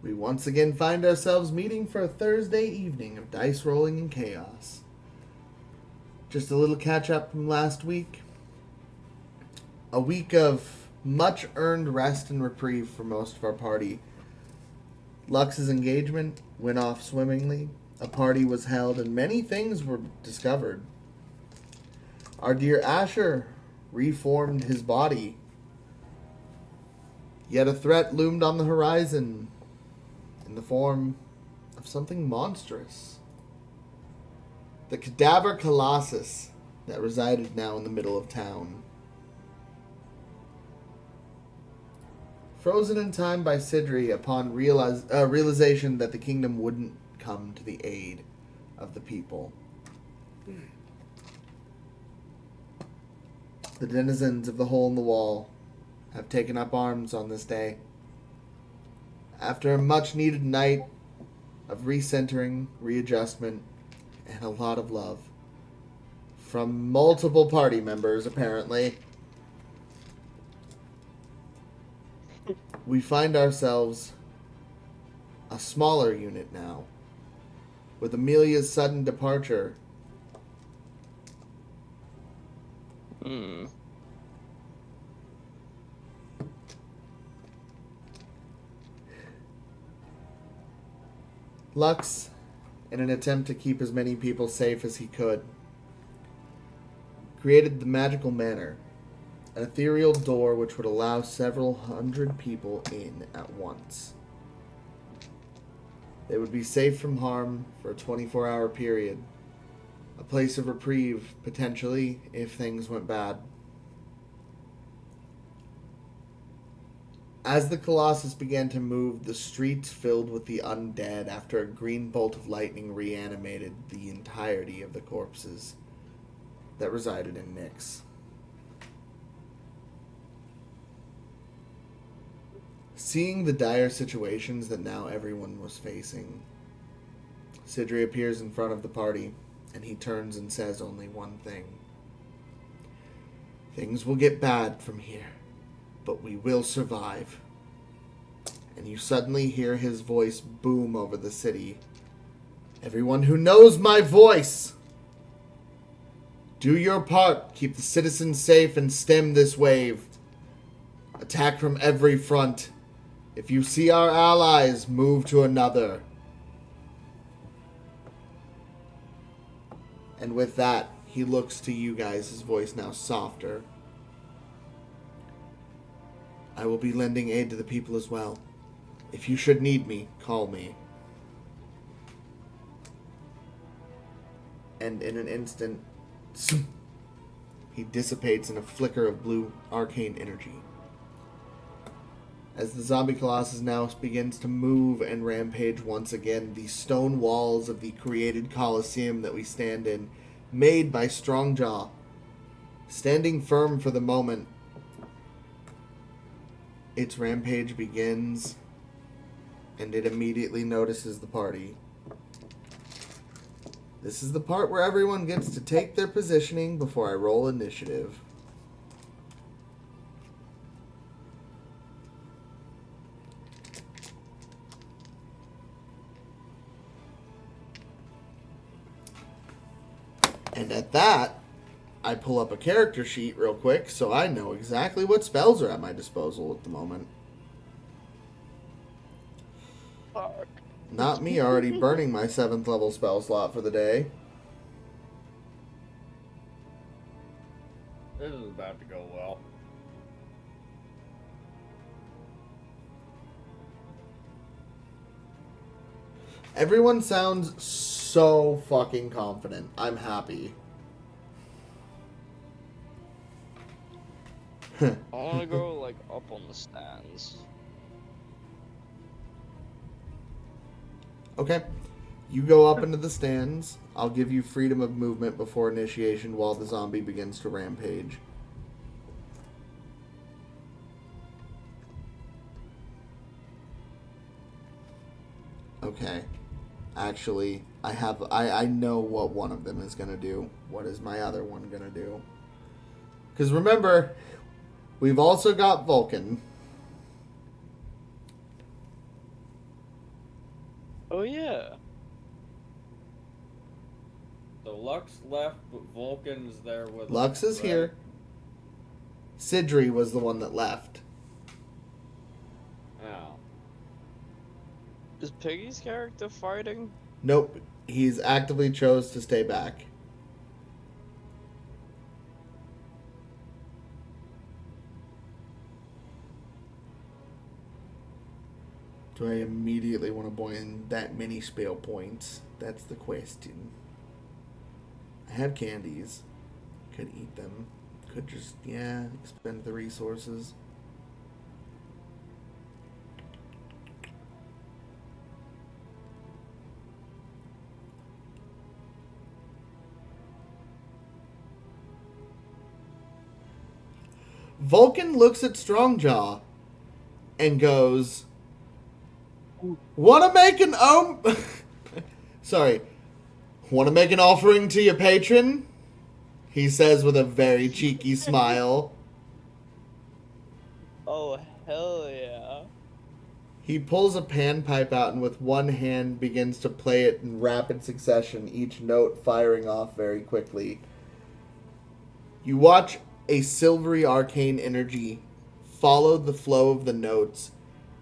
We once again find ourselves meeting for a Thursday evening of dice rolling and chaos. Just a little catch up from last week. A week of much earned rest and reprieve for most of our party. Lux's engagement went off swimmingly. A party was held and many things were discovered. Our dear Ascher reformed his body. Yet a threat loomed on the horizon in the form of something monstrous. The cadaver colossus that resided now in the middle of town. Frozen in time by Sidri upon realization that the kingdom wouldn't come to the aid of the people. The denizens of the Hole in the Wall have taken up arms on this day. After a much-needed night of recentering, readjustment, and a lot of love from multiple party members, apparently, we find ourselves a smaller unit now. With Amelia's sudden departure, Lux, in an attempt to keep as many people safe as he could, created the magical manor, an ethereal door which would allow several hundred people in at once. They would be safe from harm for a 24-hour period, a place of reprieve, potentially, if things went bad. As the Colossus began to move, the streets filled with the undead after a green bolt of lightning reanimated the entirety of the corpses that resided in Nyx. Seeing the dire situations that now everyone was facing, Sidri appears in front of the party, and he turns and says only one thing. Things will get bad from here, but we will survive. And you suddenly hear his voice boom over the city. Everyone who knows my voice, do your part. Keep the citizens safe and stem this wave. Attack from every front. If you see our allies, move to another. And with that, he looks to you guys, his voice now softer. I will be lending aid to the people as well. If you should need me, call me. And in an instant, he dissipates in a flicker of blue arcane energy. As the zombie colossus now begins to move and rampage once again, the stone walls of the created coliseum that we stand in, made by Strongjaw, standing firm for the moment, its rampage begins, and it immediately notices the party. This is the part where everyone gets to take their positioning before I roll initiative. And at that, I pull up a character sheet real quick so I know exactly what spells are at my disposal at the moment. Fuck. Not me already burning my 7th level spell slot for the day. This is about to go well. Everyone sounds so fucking confident. I'm happy. I want to go, like, up on the stands. Okay. You go up into the stands. I'll give you freedom of movement before initiation while the zombie begins to rampage. Okay. Actually, I know what one of them is going to do. What is my other one going to do? Because remember, we've also got Vulcan. Oh yeah. So Lux left, but Vulcan's there with Lux us, is right? here. Sidri was the one that left. Oh. Is Piggy's character fighting? Nope. He's actively chose to stay back. Do I immediately want to buy in that many spell points? That's the question. I have candies. Could eat them. Could just, expend the resources. Vulcan looks at Strongjaw and goes, "Want to make an sorry. Want to make an offering to your patron?" He says with a very cheeky smile. Oh hell yeah. He pulls a panpipe out and with one hand begins to play it in rapid succession, each note firing off very quickly. You watch a silvery arcane energy follow the flow of the notes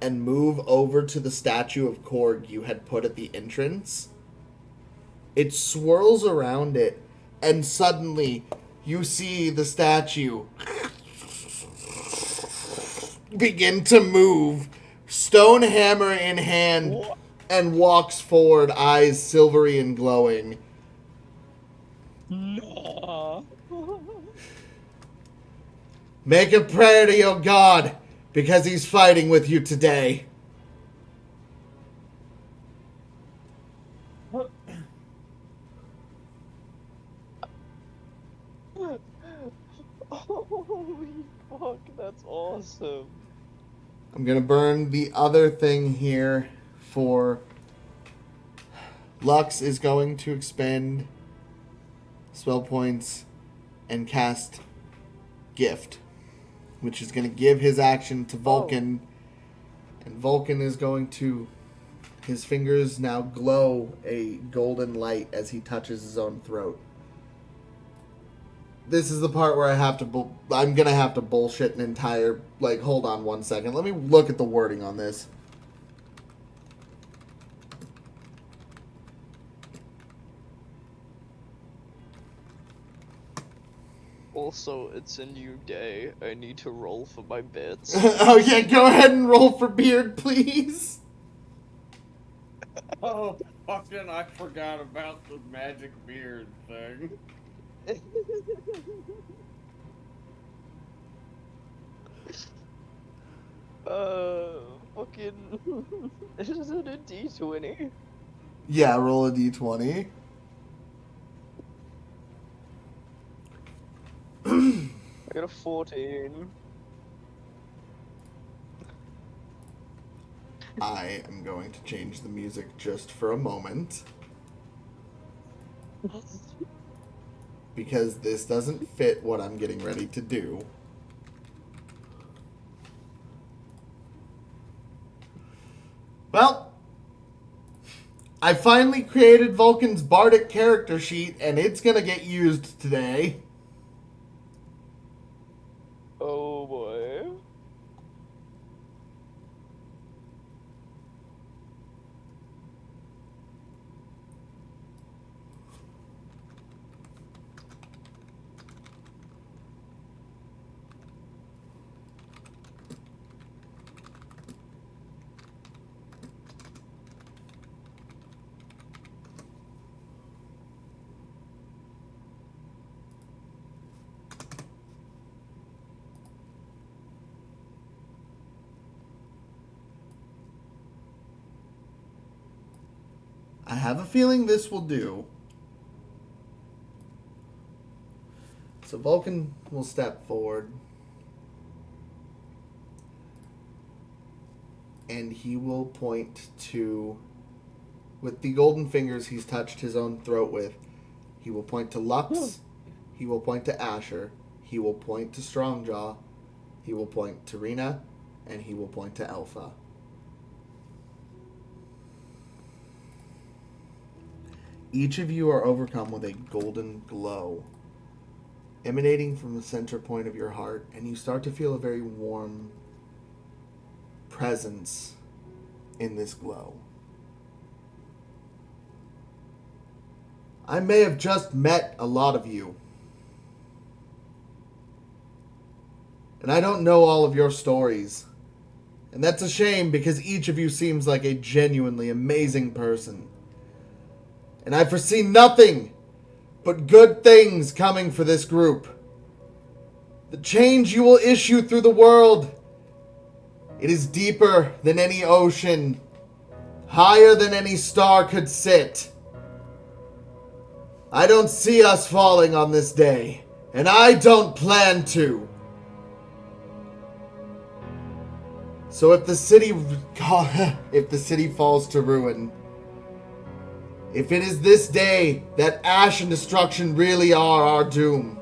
and move over to the statue of Korg you had put at the entrance. It swirls around it, and suddenly you see the statue begin to move, stone hammer in hand, What? and walks forward, eyes silvery and glowing. No. Make a prayer to your god, because he's fighting with you today. Holy fuck, that's awesome. I'm going to burn the other thing here for... Lux is going to expend spell points and cast Gift, which is going to give his action to Vulcan. And Vulcan is going to... His fingers now glow a golden light as he touches his own throat. This is the part where I'm going to have to bullshit an entire... hold on one second. Let me look at the wording on this. Also, it's a new day. I need to roll for my bits. Oh yeah, go ahead and roll for beard, please. Oh, fucking! I forgot about the magic beard thing. Fucking. Is it a D20? Yeah, roll a d20. I got a 14. I am going to change the music just for a moment. Because this doesn't fit what I'm getting ready to do. Well, I finally created Vulcan's Bardic character sheet, and it's going to get used today. Oh boy. I have a feeling this will do. So Vulcan will step forward. And he will point to... With the golden fingers he's touched his own throat with, he will point to Lux. He will point to Ascher. He will point to Strongjaw. He will point to Rena. And he will point to Alpha. Each of you are overcome with a golden glow emanating from the center point of your heart, and you start to feel a very warm presence in this glow. I may have just met a lot of you, and I don't know all of your stories. And that's a shame, because each of you seems like a genuinely amazing person. And I foresee nothing but good things coming for this group. The change you will issue through the world, it is deeper than any ocean, higher than any star could sit. I don't see us falling on this day, and I don't plan to. So if the city falls to ruin, if it is this day that ash and destruction really are our doom,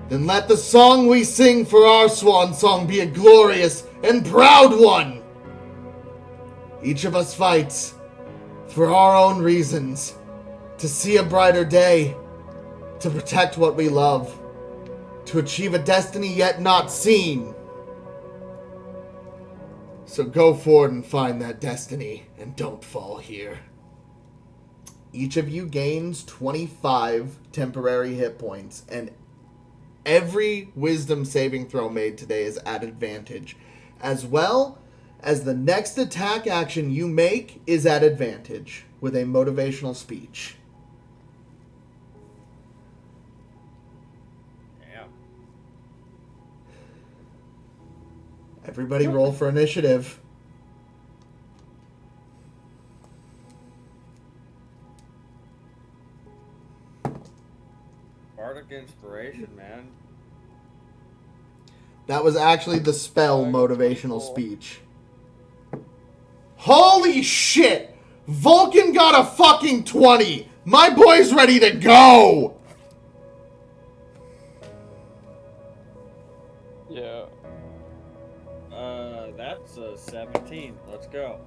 then let the song we sing for our swan song be a glorious and proud one. Each of us fights for our own reasons, to see a brighter day, to protect what we love, to achieve a destiny yet not seen. So go forward and find that destiny, and don't fall here. Each of you gains 25 temporary hit points, and every wisdom saving throw made today is at advantage, as well as the next attack action you make is at advantage with a motivational speech. Everybody roll for initiative. Bardic inspiration, man. That was actually the spell motivational speech. Holy shit! Vulcan got a fucking 20! My boy's ready to go! Yeah. That's a 17. Let's go.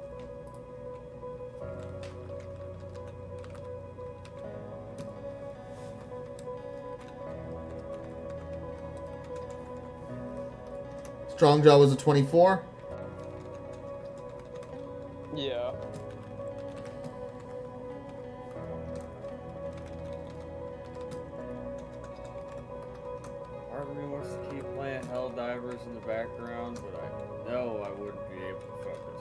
Strongjaw was a 24. Yeah. Part of me wants to keep playing Helldivers in the background, but I know I wouldn't be able to focus.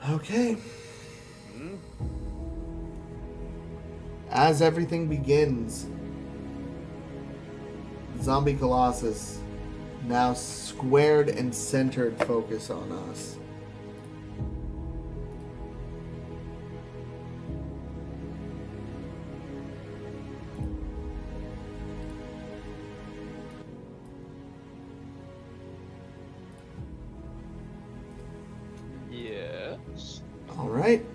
Okay. As everything begins, Zombie Colossus, now squared and centered focus on us. Yes. All right.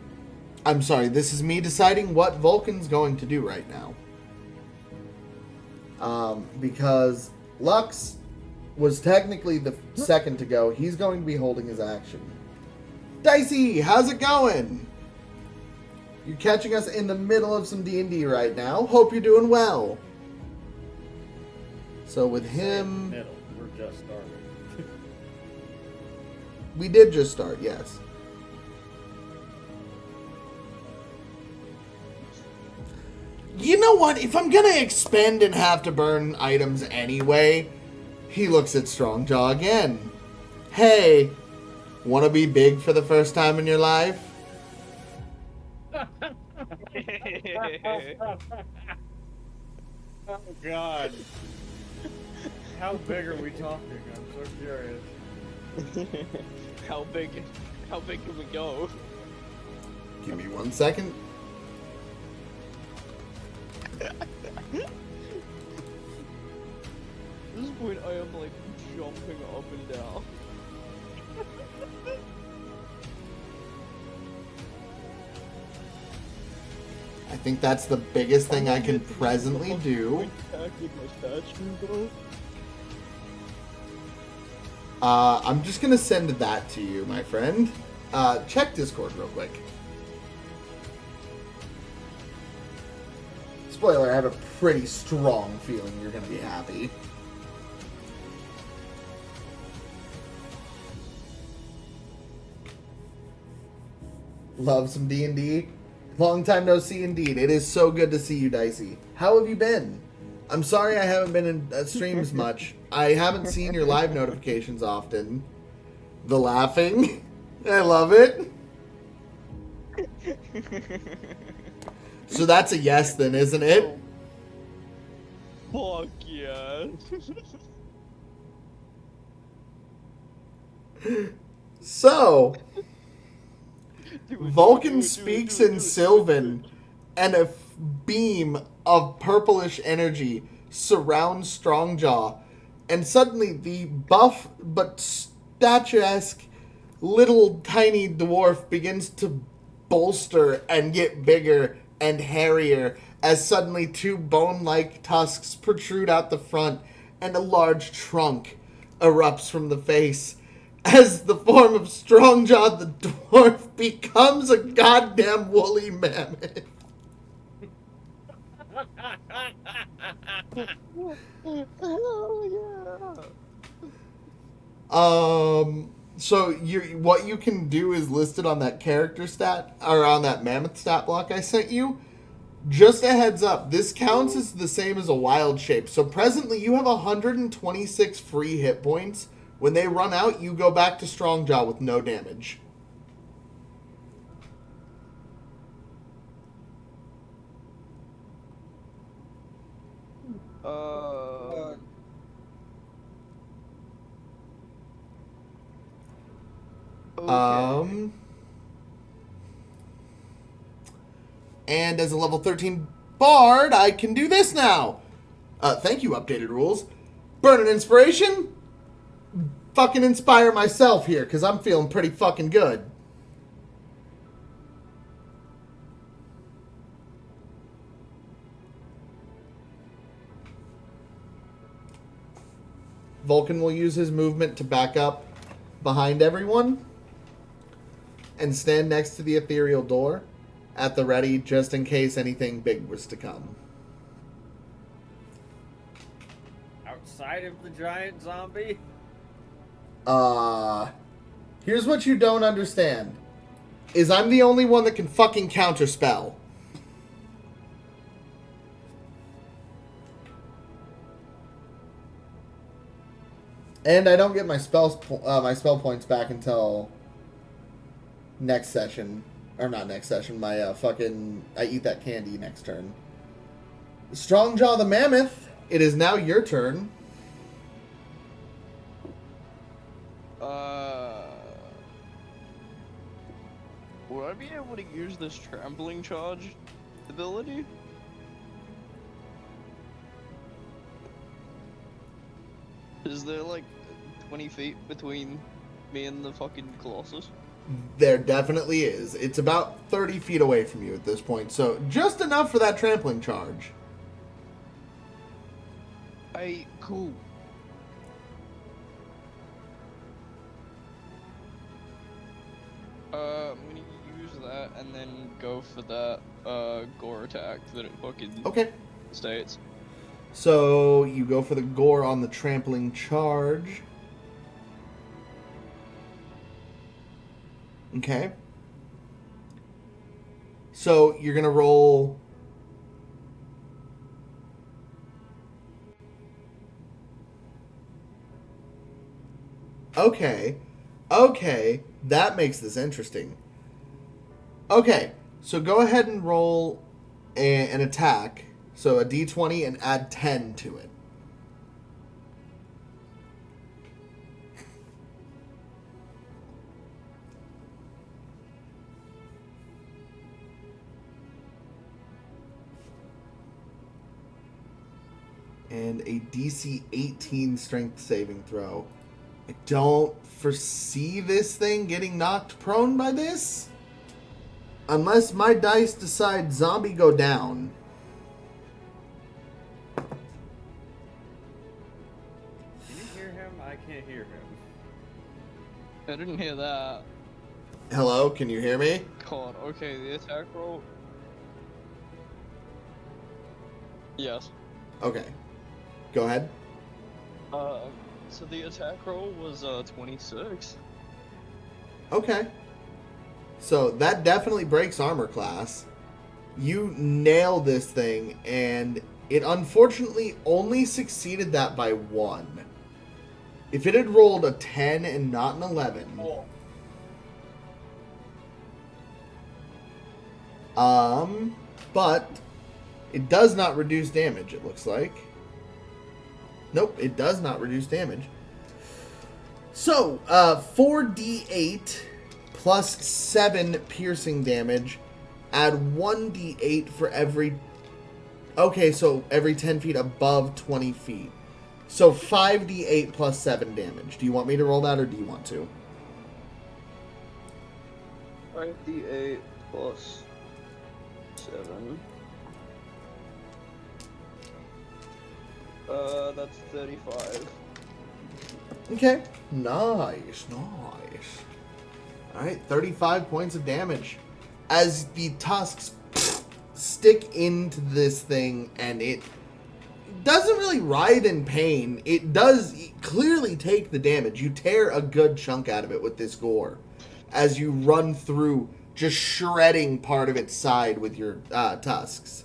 I'm sorry, this is me deciding what Vulcan's going to do right now. Because Lux was technically the second to go. He's going to be holding his action. Dicey, how's it going? You're catching us in the middle of some D&D right now. Hope you're doing well. So with him... Middle. We're just starting. We did just start, yes. You know what? If I'm gonna expend and have to burn items anyway, he looks at Strongjaw again. Hey, wanna be big for the first time in your life? Oh God. How big are we talking? I'm so curious. How big can we go? Give me 1 second. At this point, I am like jumping up and down. I think that's the biggest thing I can presently do. I'm just gonna send that to you, my friend. Check Discord real quick. Spoiler, I have a pretty strong feeling you're gonna be happy. Love some D&D. Long time no see indeed. It is so good to see you, Dicey. How have you been? I'm sorry I haven't been in streams much. I haven't seen your live notifications often. The laughing. I love it. So that's a yes then, isn't it? Fuck yeah. So, Vulcan speaks in Sylvan, and a beam of purplish energy surrounds Strongjaw, and suddenly the buff but statuesque little tiny dwarf begins to bolster and get bigger and hairier as suddenly two bone-like tusks protrude out the front and a large trunk erupts from the face. As the form of Strongjaw the dwarf becomes a goddamn woolly mammoth. Hell So what you can do is listed on that character stat, or on that mammoth stat block I sent you. Just a heads up, this counts as the same as a wild shape. So presently you have 126 free hit points. When they run out, you go back to Strongjaw with no damage. Okay. And as a level 13 bard, I can do this now. Thank you, updated rules. Burn an inspiration. Fucking inspire myself here, because I'm feeling pretty fucking good. Vulcan will use his movement to back up behind everyone and stand next to the ethereal door at the ready just in case anything big was to come. Outside of the giant zombie? Here's what you don't understand. Is I'm the only one that can fucking counterspell. And I don't get my spell points back until next session. Or not next session, I eat that candy next turn. Strongjaw the Mammoth, it is now your turn. Would I be able to use this trampling charge ability? Is there like 20 feet between me and the fucking Colossus? There definitely is. It's about 30 feet away from you at this point, so just enough for that trampling charge. Cool. I'm gonna use that and then go for that gore attack that it fucking states. So you go for the gore on the trampling charge. Okay. So you're gonna roll. Okay, that makes this interesting. Okay, so go ahead and roll an attack. So a d20 and add 10 to it. and a DC 18 strength saving throw. I don't foresee this thing getting knocked prone by this. Unless my dice decide zombie go down. Can you hear him? I can't hear him. I didn't hear that. Hello, can you hear me? God, okay, the attack roll. Yes. Okay. Go ahead. So the attack roll was 26. Okay. So that definitely breaks armor class. You nail this thing, and it unfortunately only succeeded that by 1. If it had rolled a 10 and not an 11... But it does not reduce damage, it looks like. Nope, it does not reduce damage. So, 4d8 plus 7 piercing damage. Add 1d8 for every... Okay, so every 10 feet above 20 feet. So 5d8 plus 7 damage. Do you want me to roll that, or do you want to? 5d8 plus 7. That's 35. Okay. Nice. Alright, 35 points of damage. As the tusks stick into this thing, and it doesn't really writhe in pain. It does clearly take the damage. You tear a good chunk out of it with this gore as you run through, just shredding part of its side with your tusks.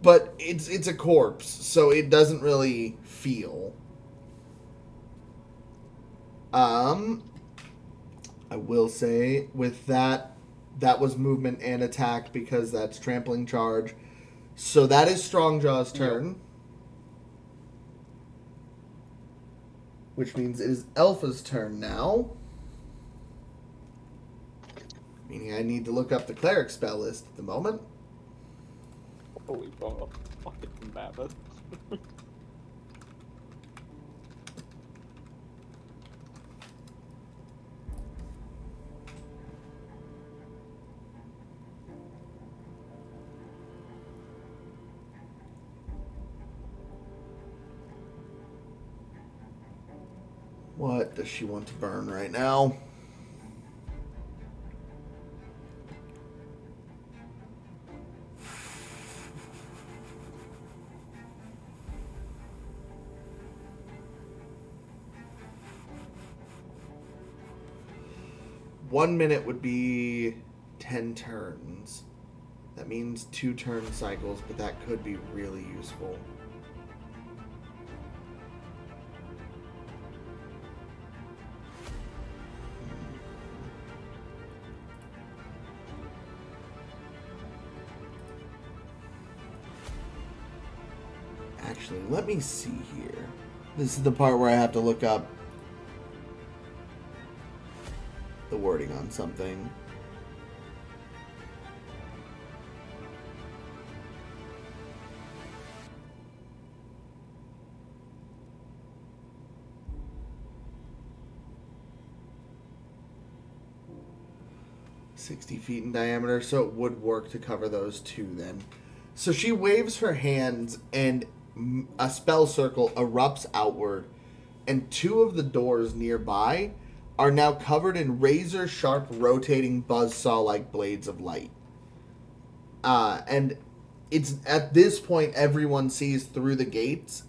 But it's a corpse, so it doesn't really feel. I will say with that was movement and attack, because that's trampling charge. So that is Strongjaw's turn. Yep. Which means it is Alpha's turn now. Meaning I need to look up the cleric spell list at the moment. Holy fuck. Fucking mammoth. What does she want to burn right now? One minute would be 10 turns. That means 2 turn cycles, but that could be really useful. Actually, let me see here. This is the part where I have to look up the wording on something. "60 feet in diameter," so it would work to cover those 2 then. So she waves her hands, and a spell circle erupts outward, and 2 of the doors nearby are now covered in razor-sharp, rotating buzzsaw-like blades of light. And it's at this point everyone sees through the gates,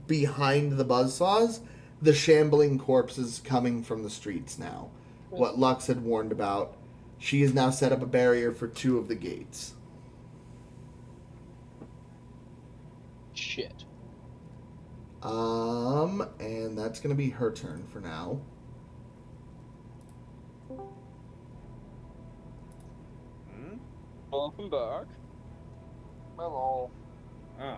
behind the buzzsaws, the shambling corpses coming from the streets now. What Lux had warned about. She has now set up a barrier for 2 of the gates. Shit. And that's going to be her turn for now. Welcome back. Hello. Oh.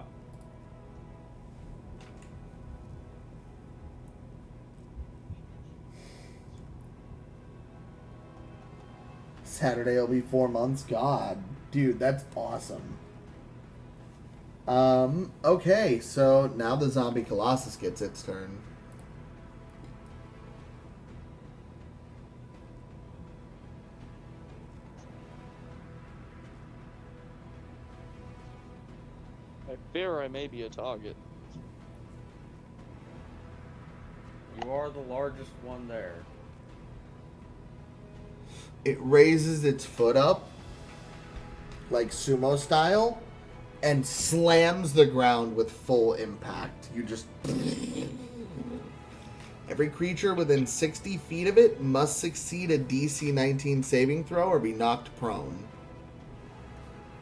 Saturday will be 4 months. God, dude, that's awesome. Okay, so now the zombie Colossus gets its turn. I fear I may be a target. You are the largest one there. It raises its foot up, like sumo style, and slams the ground with full impact. You just... Every creature within 60 feet of it must succeed a DC 19 saving throw or be knocked prone.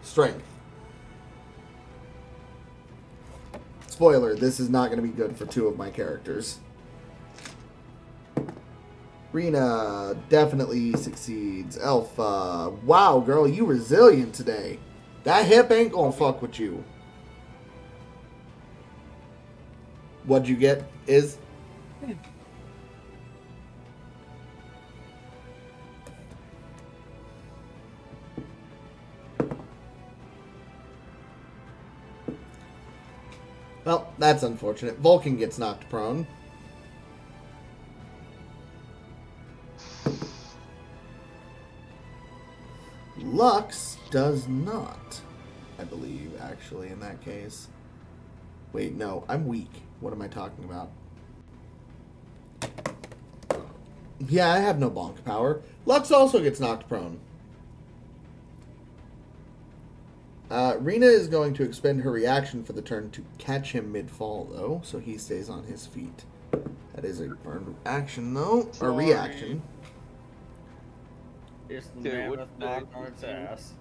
Strength. Spoiler, this is not going to be good for two of my characters. Rena definitely succeeds. Alpha. Wow, girl, you resilient today. That hip ain't gonna fuck with you. What'd you get, Is? Well, that's unfortunate. Vulcan gets knocked prone. Lux does not, I believe, actually, in that case. Wait, no, I'm weak. What am I talking about? Yeah, I have no bonk power. Lux also gets knocked prone. Rena is going to expend her reaction for the turn to catch him mid-fall, though, so he stays on his feet. That is a burned action, though, or reaction. It's the mammoth knocked on its ass.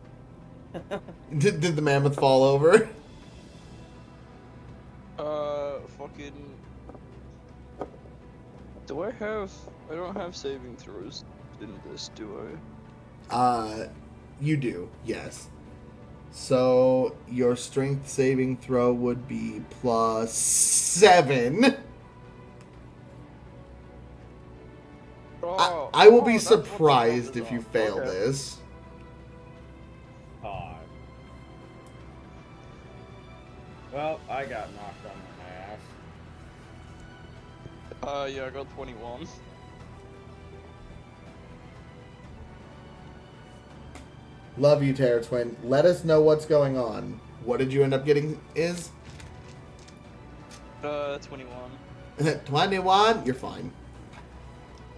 Did the mammoth fall over? Fucking... Do I have... I don't have saving throws in this, do I? You do, yes. So, your strength saving throw would be +7. Oh, I will be surprised if you fail this. Well, I got knocked on my ass. Yeah, I got 21. Love you, Terra Twin. Let us know what's going on. What did you end up getting, Is? 21. 21? You're fine.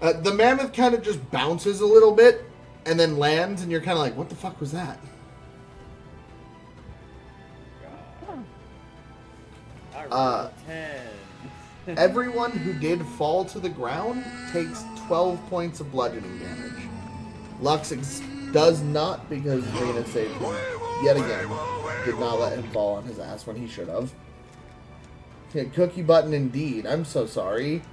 The mammoth kind of just bounces a little bit and then lands, and you're kind of like, what the fuck was that? I rolled 10. Everyone who did fall to the ground takes 12 points of bludgeoning damage. Lux does not, because Rena saved him yet again. Did not let him fall on his ass when he should have. Yeah, cookie button indeed. I'm so sorry.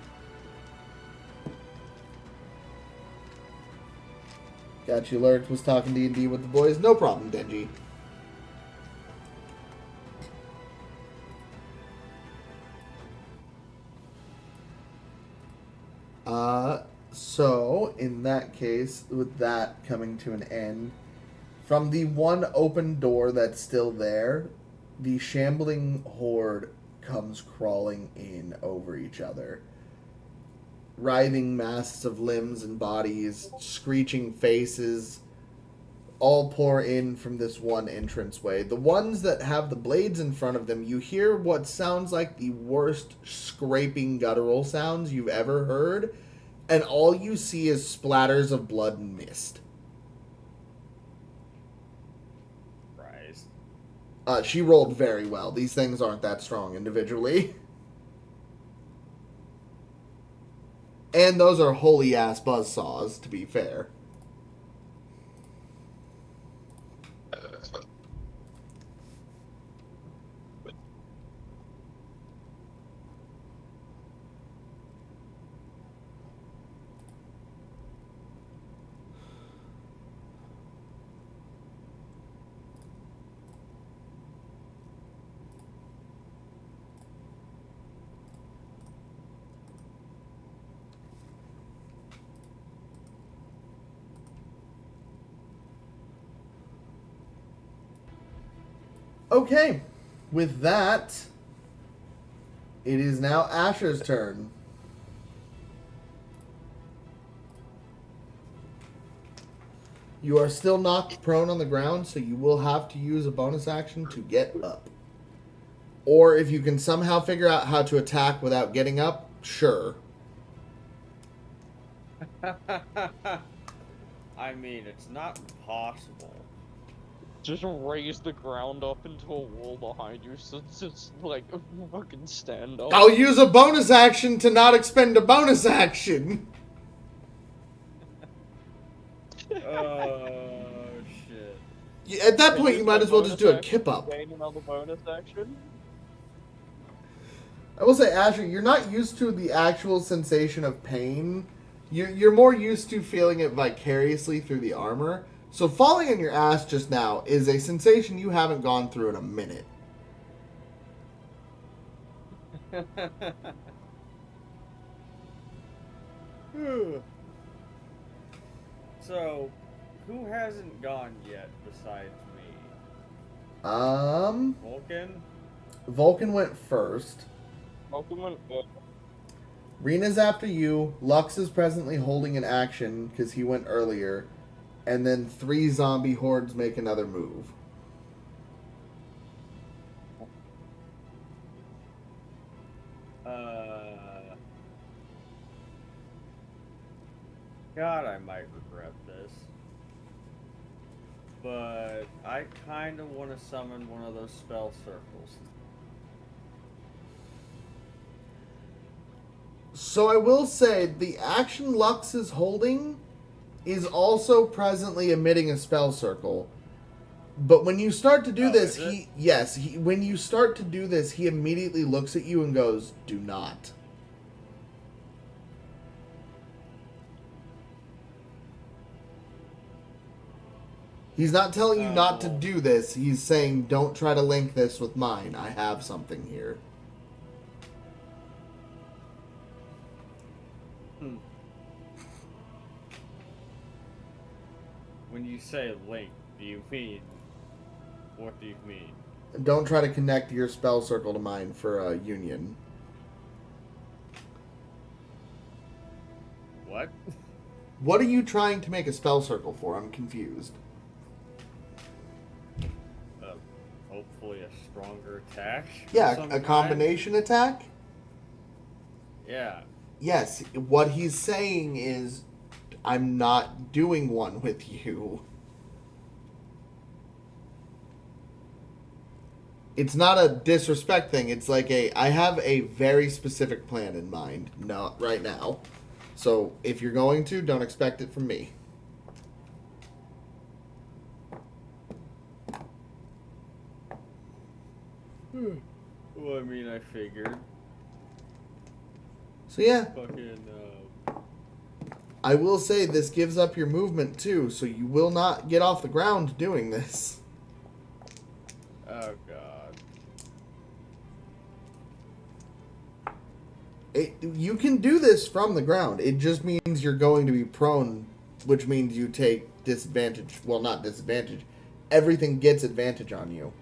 Got you lurked, was talking D&D with the boys. No problem, Denji. So, in that case, with that coming to an end, from the one open door that's still there, the shambling horde comes crawling in over each other. Writhing masses of limbs and bodies, screeching faces, all pour in from this one entranceway. The ones that have the blades in front of them, you hear what sounds like the worst scraping guttural sounds you've ever heard, and all you see is splatters of blood and mist. Right. She rolled very well. These things aren't that strong individually. And those are holy-ass buzzsaws, to be fair. Okay. with that, it is now Asher's turn. You are still knocked prone on the ground, so you will have to use a bonus action to get up. Or if you can somehow figure out how to attack without getting up, sure. I mean, it's not impossible. Just raise the ground up into a wall behind you so it's just like a fucking stand up. I'll use a bonus action to not expend a bonus action. Oh, shit. At that point, you might as well just do a kip up. Gain another bonus action. I will say, Asher, you're not used to the actual sensation of pain. You're more used to feeling it vicariously through the armor. So falling on your ass just now is a sensation you haven't gone through in a minute. So, who hasn't gone yet besides me? Vulcan? Vulcan went first. Vulcan went first. Rena's after you. Lux is presently holding an action because he went earlier. And then 3 zombie hordes make another move. God, I might regret this. But I kind of want to summon one of those spell circles. So I will say, the action Lux is holding is also presently emitting a spell circle. But when you start to do this, when you start to do this, he immediately looks at you and goes, "Do not." He's not telling you not to do this. He's saying, "Don't try to link this with mine. I have something here." When you say link, do you mean... What do you mean? Don't try to connect your spell circle to mine for a union. What? What are you trying to make a spell circle for? I'm confused. Hopefully a stronger attack? Yeah, a combination attack? Yeah. Yes, what he's saying is, I'm not doing one with you. It's not a disrespect thing. It's like I have a very specific plan in mind, not right now. So if you're going to, don't expect it from me. Well, I mean, I figured. So yeah. Fucking, I will say this gives up your movement too, so you will not get off the ground doing this. Oh, God. You can do this from the ground. It just means you're going to be prone, which means you take disadvantage. Well, not disadvantage. Everything gets advantage on you.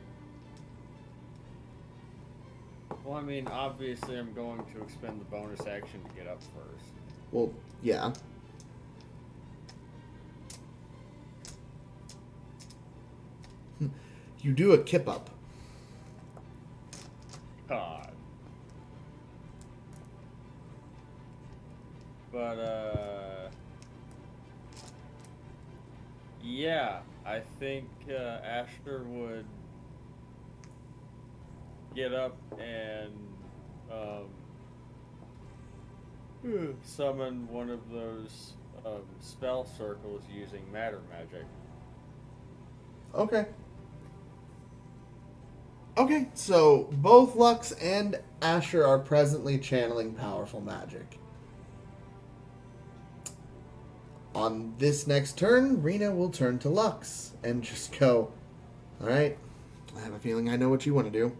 Well, I mean, obviously I'm going to expend the bonus action to get up first. Well, yeah. You do a kip up. God. But, yeah, I think, Asher would get up and, summon one of those, spell circles using matter magic. Okay. Okay, so both Lux and Asher are presently channeling powerful magic. On this next turn, Rena will turn to Lux and just go, "Alright, I have a feeling I know what you want to do."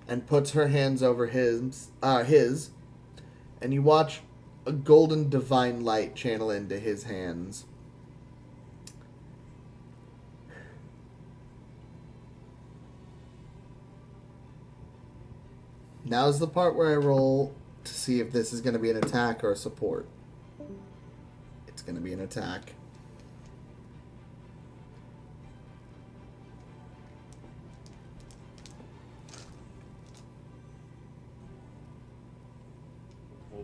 And puts her hands over his, and you watch a golden divine light channel into his hands. Now's the part where I roll to see if this is going to be an attack or a support. It's going to be an attack.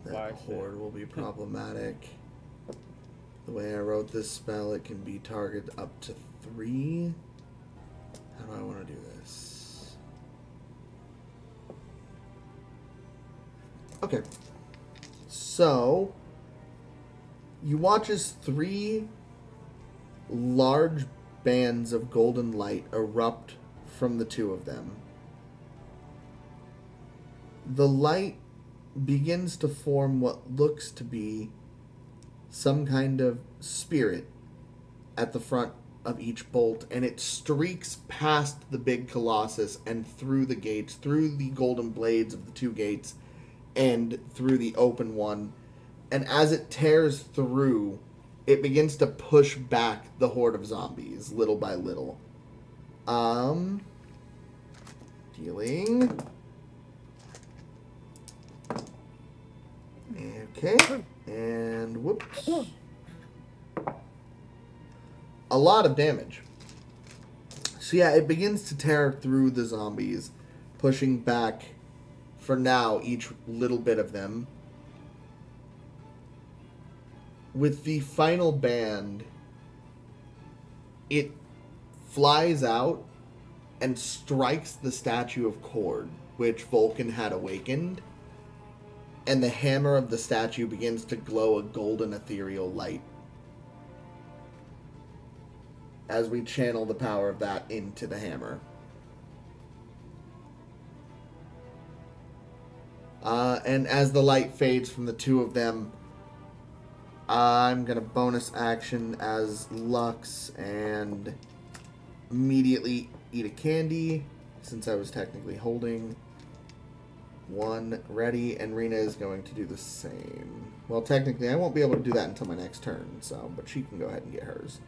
That horde will be problematic. The way I wrote this spell, it can be targeted up to 3. How do I want to do this? Okay. So, you watch as 3 large bands of golden light erupt from the 2 of them. The light begins to form what looks to be some kind of spirit at the front of each bolt, and it streaks past the big colossus and through the gates, through the golden blades of the 2 gates, and through the open one. And as it tears through, it begins to push back the horde of zombies little by little. Dealing. Okay, and whoops. A lot of damage. So yeah, it begins to tear through the zombies, pushing back, for now, each little bit of them. With the final band, it flies out and strikes the statue of Cord, which Vulcan had awakened. And the hammer of the statue begins to glow a golden ethereal light as we channel the power of that into the hammer. And as the light fades from the 2 of them, I'm going to bonus action as Lux and immediately eat a candy, since I was technically holding 1 ready, and Rena is going to do the same. Well, technically, I won't be able to do that until my next turn, but she can go ahead and get hers.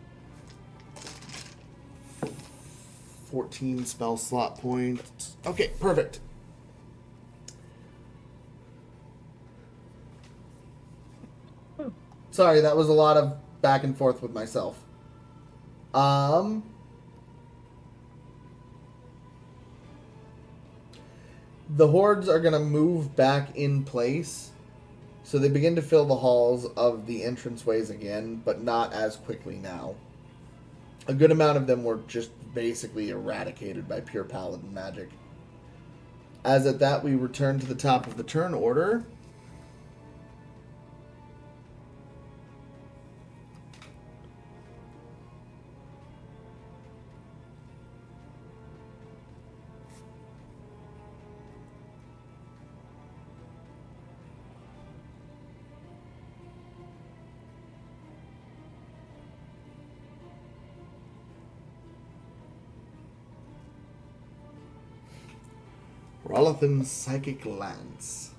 14 spell slot points. Okay, perfect. Sorry, that was a lot of back and forth with myself. The hordes are going to move back in place, so they begin to fill the halls of the entranceways again, but not as quickly now. A good amount of them were just basically eradicated by pure paladin magic. As at that, we return to the top of the turn order. Rolothan's Psychic Lance.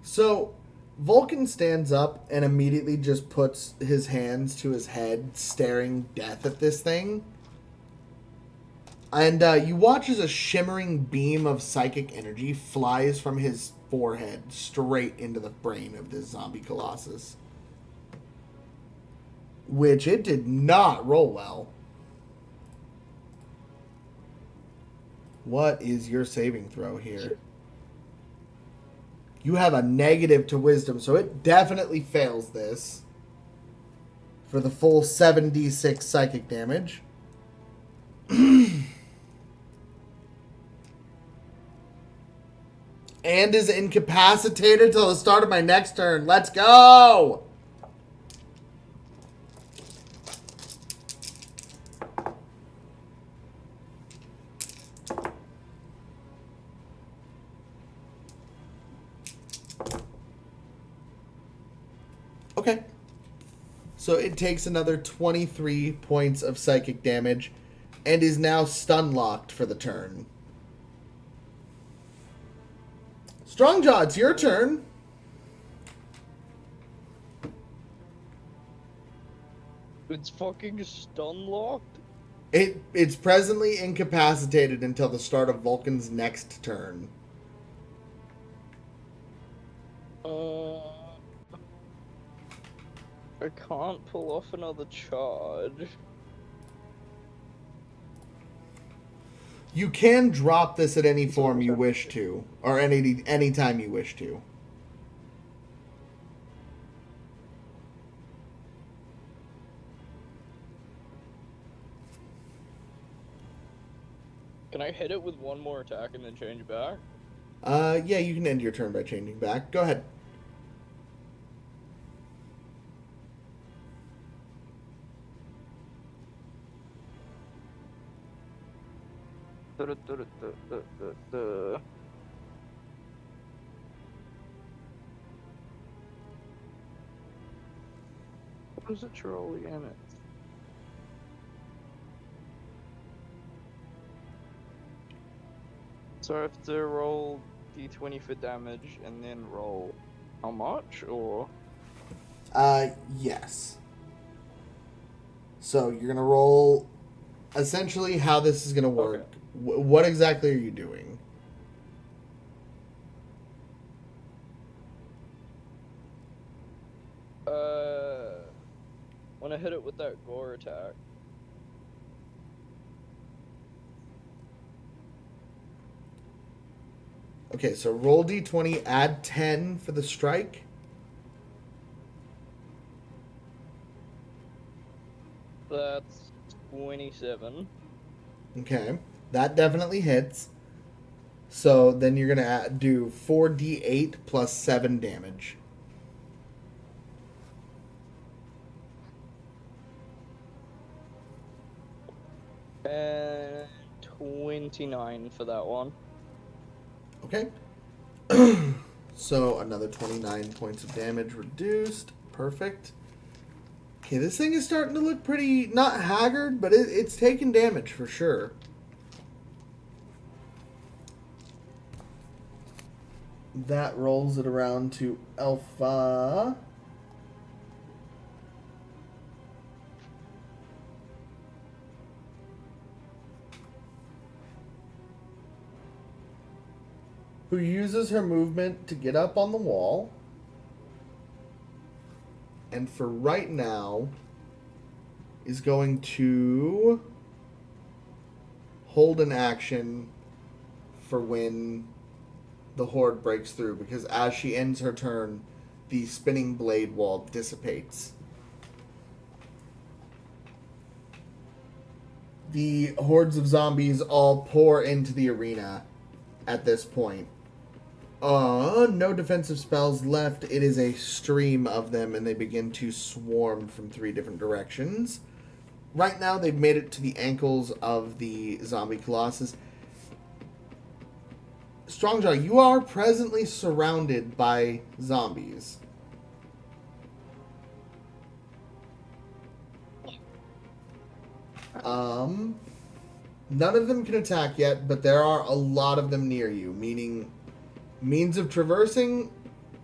So, Vulcan stands up and immediately just puts his hands to his head, staring death at this thing. And you watch as a shimmering beam of psychic energy flies from his forehead straight into the brain of this zombie colossus. Which it did not roll well. What is your saving throw here? You have a negative to wisdom, so it definitely fails this. For the full 7d6 psychic damage. And is incapacitated till the start of my next turn. Let's go! So it takes another 23 points of psychic damage and is now stun locked for the turn. Strongjaw, it's your turn. It's fucking stun locked? It's presently incapacitated until the start of Vulcan's next turn. I can't pull off another charge. You can drop this at any form you wish to, or any time you wish to. Can I hit it with one more attack and then change back? Yeah, you can end your turn by changing back. Go ahead. What was it roll again? So I have to roll d20 for damage and then roll how much, or? Yes. So you're gonna roll. Essentially, how this is gonna work. Okay. What exactly are you doing? When I hit it with that gore attack. Okay, so roll d20, add 10 for the strike. That's 27. Okay, that definitely hits. So then you're going to do 4d8 plus 7 damage. And 29 for that one. Okay. So another 29 points of damage reduced. Perfect. Okay, this thing is starting to look pretty, not haggard, but it's taking damage for sure. That rolls it around to Alpha. Who uses her movement to get up on the wall. And for right now, is going to hold an action for when the horde breaks through, because as she ends her turn, the spinning blade wall dissipates. The hordes of zombies all pour into the arena at this point. No defensive spells left. It is a stream of them, and they begin to swarm from 3 different directions. Right now, they've made it to the ankles of the zombie colossus. Strongjaw, you are presently surrounded by zombies. None of them can attack yet, but there are a lot of them near you, meaning means of traversing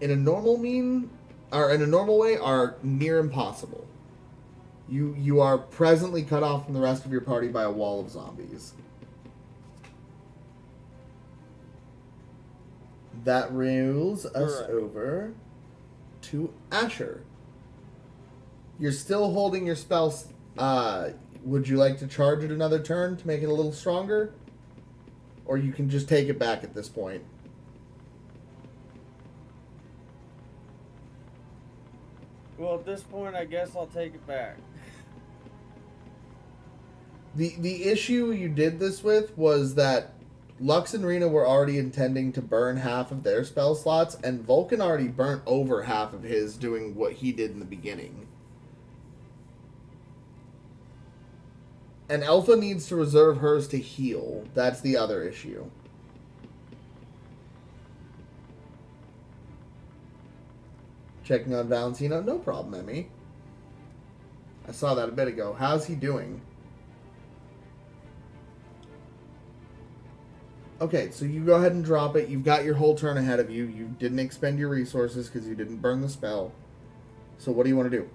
in a normal way are near impossible. You are presently cut off from the rest of your party by a wall of zombies. That rolls us over to Ascher. You're still holding your spells. Would you like to charge it another turn to make it a little stronger? Or you can just take it back at this point. Well, at this point, I guess I'll take it back. The issue you did this with was that Lux and Rena were already intending to burn half of their spell slots, and Vulcan already burnt over half of his doing what he did in the beginning. And Alpha needs to reserve hers to heal. That's the other issue. Checking on Valentino. No problem, Emmy. I saw that a bit ago. How's he doing? Okay, so you go ahead and drop it. You've got your whole turn ahead of you. You didn't expend your resources because you didn't burn the spell. So what do you want to do?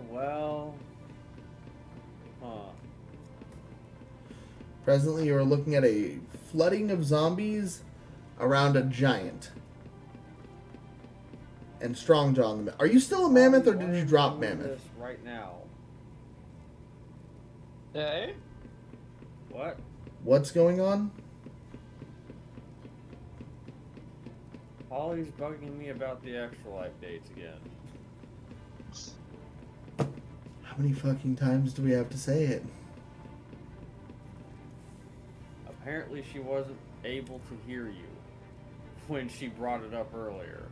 Well... Huh. Presently, you are looking at a flooding of zombies around a giant. And Strongjaw in the middle. Are you still a mammoth, or did you drop mammoth? This right now. Hey? What? What's going on? Holly's bugging me about the extra life dates again. How many fucking times do we have to say it? Apparently she wasn't able to hear you when she brought it up earlier.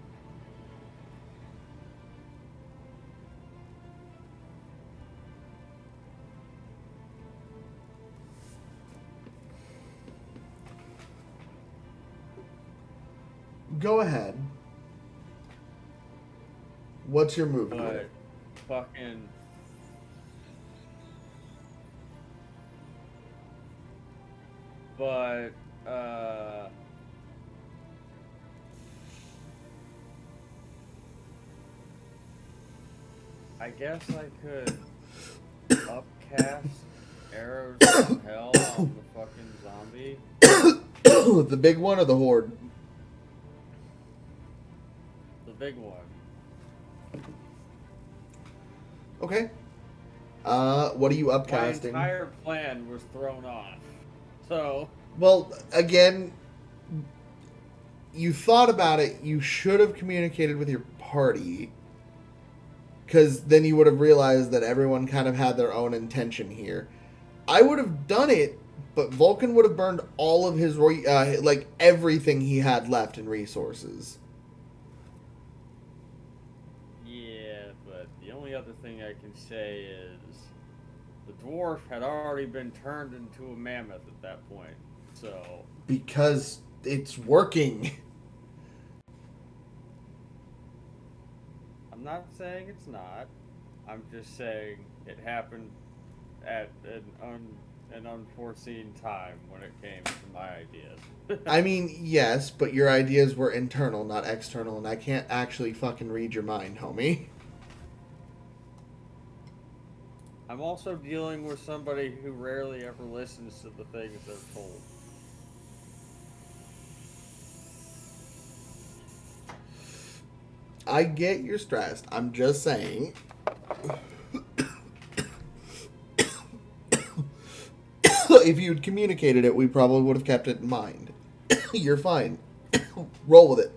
Go ahead. What's your move? But fucking... But, I guess I could upcast arrows from hell on the fucking zombie. The big one or the horde? The big one. Okay. What are you upcasting? My entire plan was thrown off. So... Well, again, you thought about it. You should have communicated with your party. Because then you would have realized that everyone kind of had their own intention here. I would have done it, but Vulcan would have burned all of his, like, everything he had left in resources. Yeah, but the only other thing I can say is the dwarf had already been turned into a mammoth at that point, so... Because it's working. I'm not saying it's not. I'm just saying it happened at an unforeseen time when it came to my ideas. I mean, yes, but your ideas were internal, not external, and I can't actually fucking read your mind, homie. I'm also dealing with somebody who rarely ever listens to the things they're told. I get you're stressed. I'm just saying. If you'd communicated it, we probably would have kept it in mind. You're fine. Roll with it.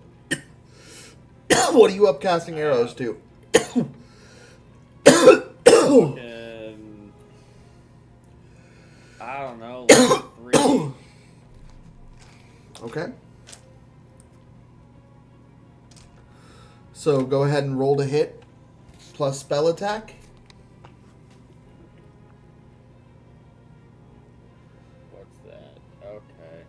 What are you upcasting arrows to? Fucking, I don't know, like 3. Okay. So go ahead and roll to hit plus spell attack. What's that? Okay.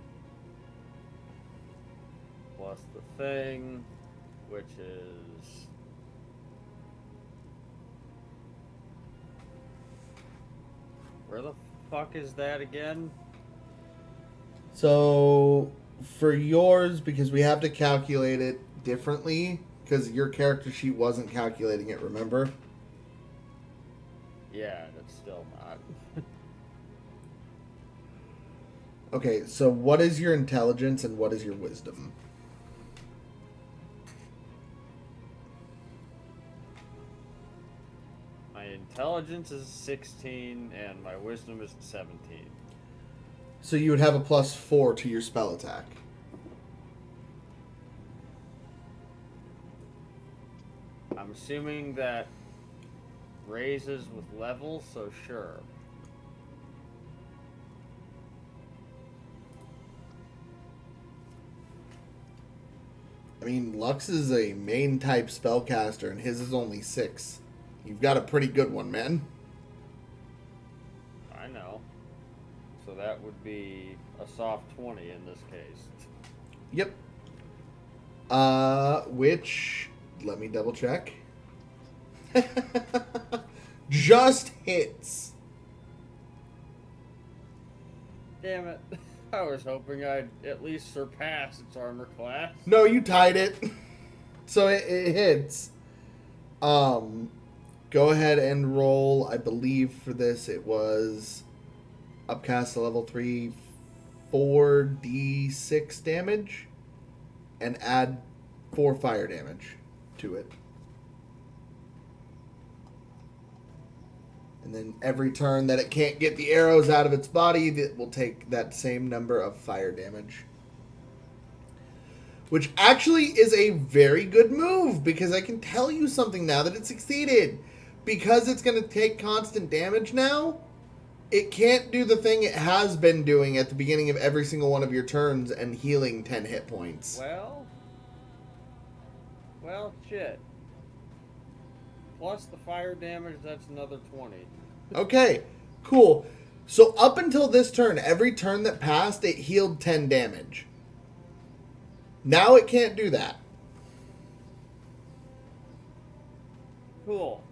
Plus the thing, which is... Where the fuck is that again? So for yours, because we have to calculate it differently, because your character sheet wasn't calculating it, remember? Yeah, that's still not. Okay, so what is your intelligence and what is your wisdom? My intelligence is 16 and my wisdom is 17. So you would have a +4 to your spell attack. I'm assuming that raises with levels, so sure. I mean, Lux is a main type spellcaster and his is only 6. You've got a pretty good one, man. I know. So that would be a soft 20 in this case. Yep. Which, let me double check. Just hits. Damn it. I was hoping I'd at least surpass its armor class. No, you tied it. So it hits. Go ahead and roll. I believe for this it was upcast to level 3, 4d6 damage, and add 4 fire damage to it. And then every turn that it can't get the arrows out of its body, it will take that same number of fire damage. Which actually is a very good move, because I can tell you something now that it succeeded. Because it's going to take constant damage now, it can't do the thing it has been doing at the beginning of every single one of your turns and healing 10 hit points. Well, shit. Plus the fire damage, that's another 20. Okay, cool. So up until this turn, every turn that passed, it healed 10 damage. Now it can't do that. Cool.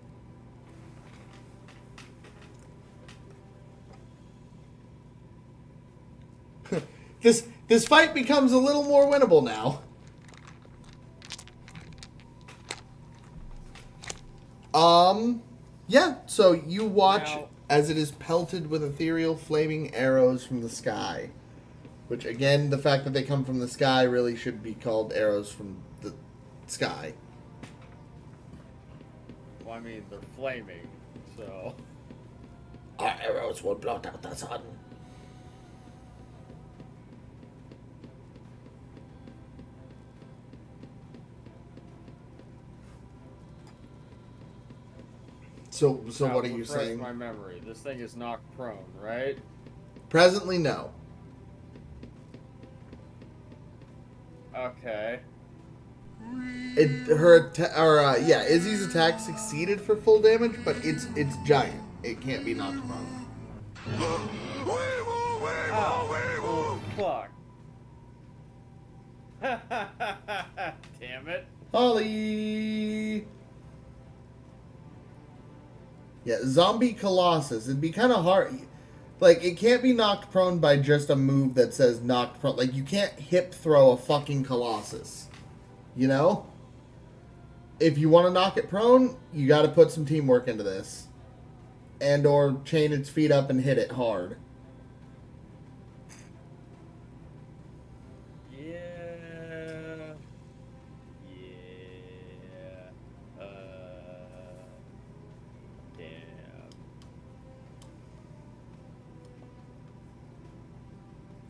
This fight becomes a little more winnable now. Yeah, so you watch as it is pelted with ethereal flaming arrows from the sky. Which, again, the fact that they come from the sky really should be called arrows from the sky. Well, I mean, they're flaming, so... Our arrows will blot out the sun. So now, what are you saying? My memory. This thing is knocked prone, right? Presently, no. Okay. Izzy's attack succeeded for full damage, but it's giant. It can't be knocked prone. Oh, fuck. Damn it. Holly! Yeah, zombie colossus. It'd be kind of hard. Like, it can't be knocked prone by just a move that says knocked prone. Like, you can't hip throw a fucking colossus. You know? If you want to knock it prone, you got to put some teamwork into this. And or chain its feet up and hit it hard.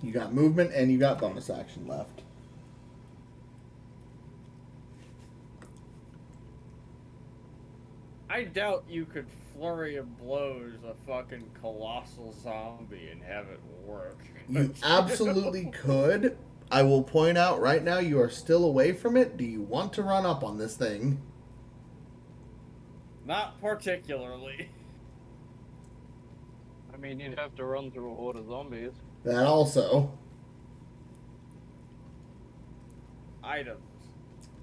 You got movement and you got bonus action left. I doubt you could flurry of blows a fucking colossal zombie and have it work. You absolutely could. I will point out right now you are still away from it. Do you want to run up on this thing? Not particularly. I mean, you'd have to run through a horde of zombies. That also. Items.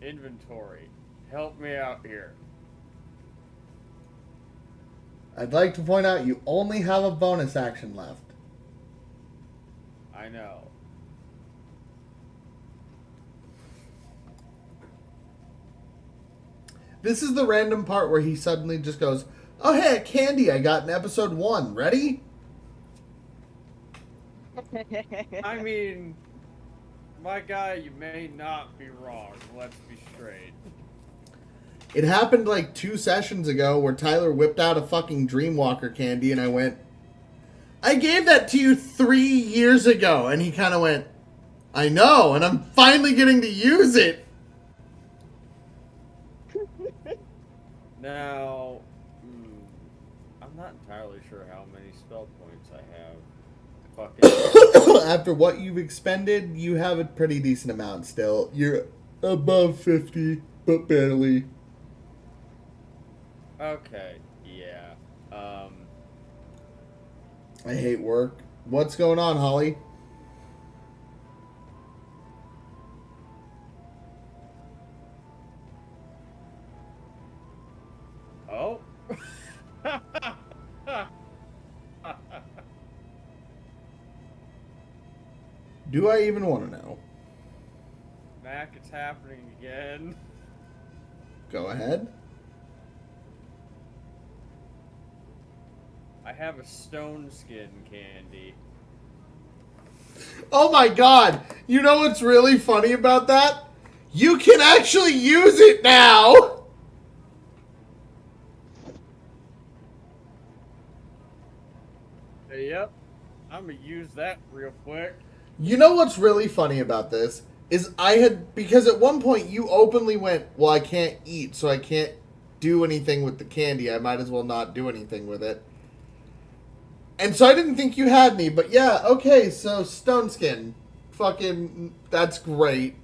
Inventory. Help me out here. I'd like to point out you only have a bonus action left. I know. This is the random part where he suddenly just goes, "Oh hey, a candy I got in episode 1. Ready?" I mean, my guy, you may not be wrong. Let's be straight. It happened like 2 sessions ago where Tyler whipped out a fucking Dreamwalker candy and I went, "I gave that to you 3 years ago." And he kind of went, "I know, and I'm finally getting to use it." Now, I'm not entirely sure how many spell points I have. Fucking. After what you've expended, you have a pretty decent amount still. You're above 50, but barely. Okay, yeah. I hate work. What's going on, Holly? Do I even want to know? Mac, it's happening again. Go ahead. I have a stone skin candy. Oh my god! You know what's really funny about that? You can actually use it now! Yep. I'm gonna use that real quick. You know what's really funny about this? Is because at one point you openly went, well, I can't eat, so I can't do anything with the candy. I might as well not do anything with it. And so I didn't think you had any, but yeah, okay, so stone skin. Fucking, that's great.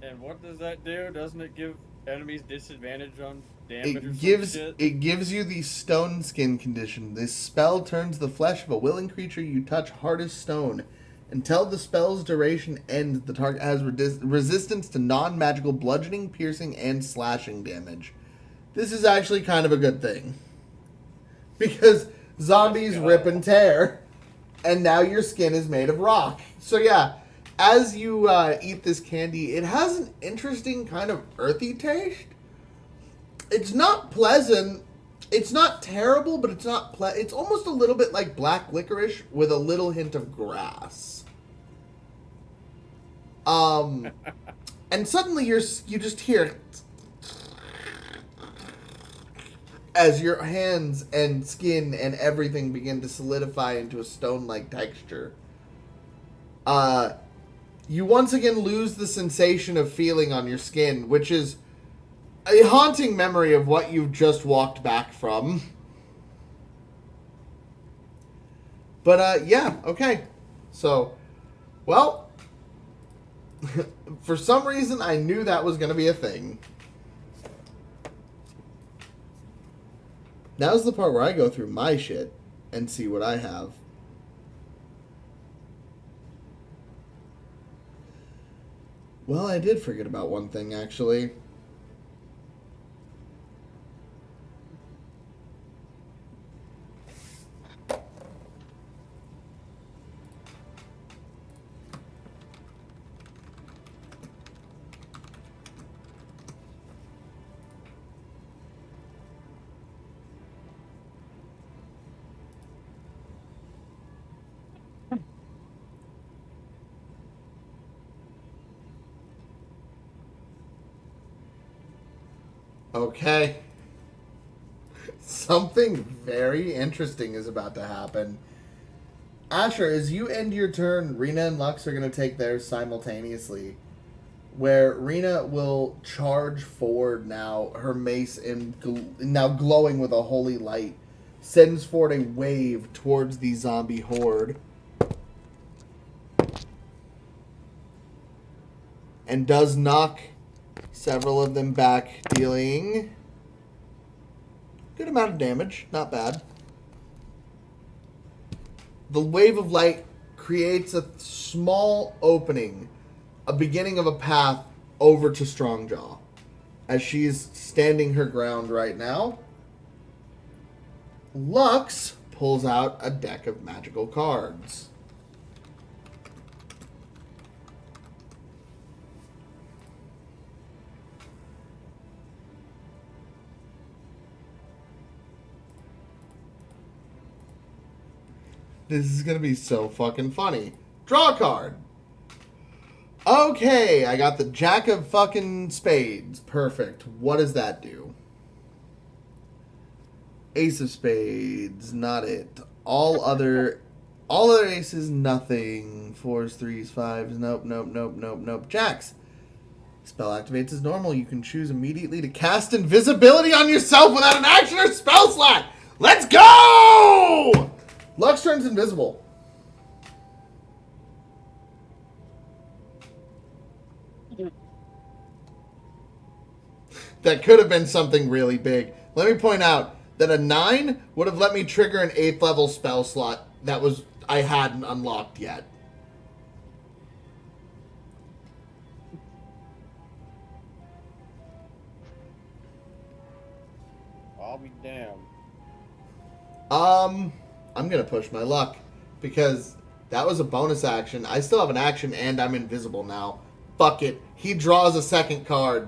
And what does that do? Doesn't it give enemies disadvantage on damage or some shit? It gives you the stone skin condition. This spell turns the flesh of a willing creature you touch hard as stone. Until the spell's duration ends, the target has resistance to non-magical bludgeoning, piercing, and slashing damage. This is actually kind of a good thing. Because zombies rip and tear, and now your skin is made of rock. So yeah, as you eat this candy, it has an interesting kind of earthy taste. It's not pleasant. It's not terrible, but it's not it's almost a little bit like black licorice with a little hint of grass. And suddenly you just hear as your hands and skin and everything begin to solidify into a stone-like texture. You once again lose the sensation of feeling on your skin, which is a haunting memory of what you've just walked back from. But, yeah, okay. So, well, for some reason I knew that was going to be a thing. Now's the part where I go through my shit and see what I have. Well, I did forget about one thing, actually. Okay. Something very interesting is about to happen. Asher, as you end your turn, Rena and Lux are going to take theirs simultaneously. Where Rena will charge forward now, her mace now glowing with a holy light, sends forward a wave towards the zombie horde. And does knock several of them back, dealing good amount of damage. Not bad. The wave of light creates a small opening, a beginning of a path over to Strongjaw, as she's standing her ground right now. Lux pulls out a deck of magical cards. This is going to be so fucking funny. Draw a card. Okay, I got the Jack of fucking Spades. Perfect. What does that do? Ace of Spades. Not it. All other aces, nothing. 4s, 3s, 5s. Nope. Jacks. Spell activates as normal. You can choose immediately to cast invisibility on yourself without an action or spell slot. Let's go! Lux turns invisible. That could have been something really big. Let me point out that a 9 would have let me trigger an 8th level spell slot that I hadn't unlocked yet. I'll be damned. I'm gonna push my luck because that was a bonus action. I still have an action and I'm invisible now. Fuck it. He draws a second card.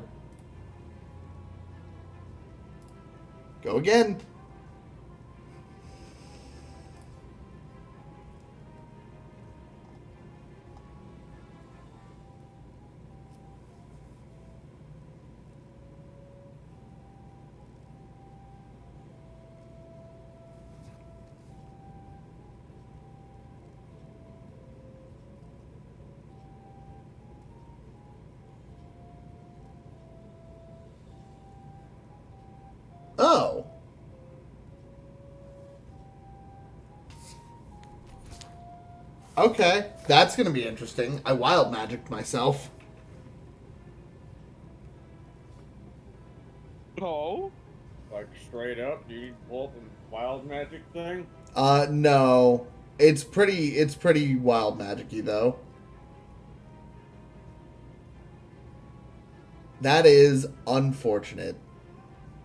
Go again. Oh. Okay, that's gonna be interesting. I wild magicked myself. No. Like straight up, do you pull the wild magic thing? No. It's pretty wild magic-y though. That is unfortunate.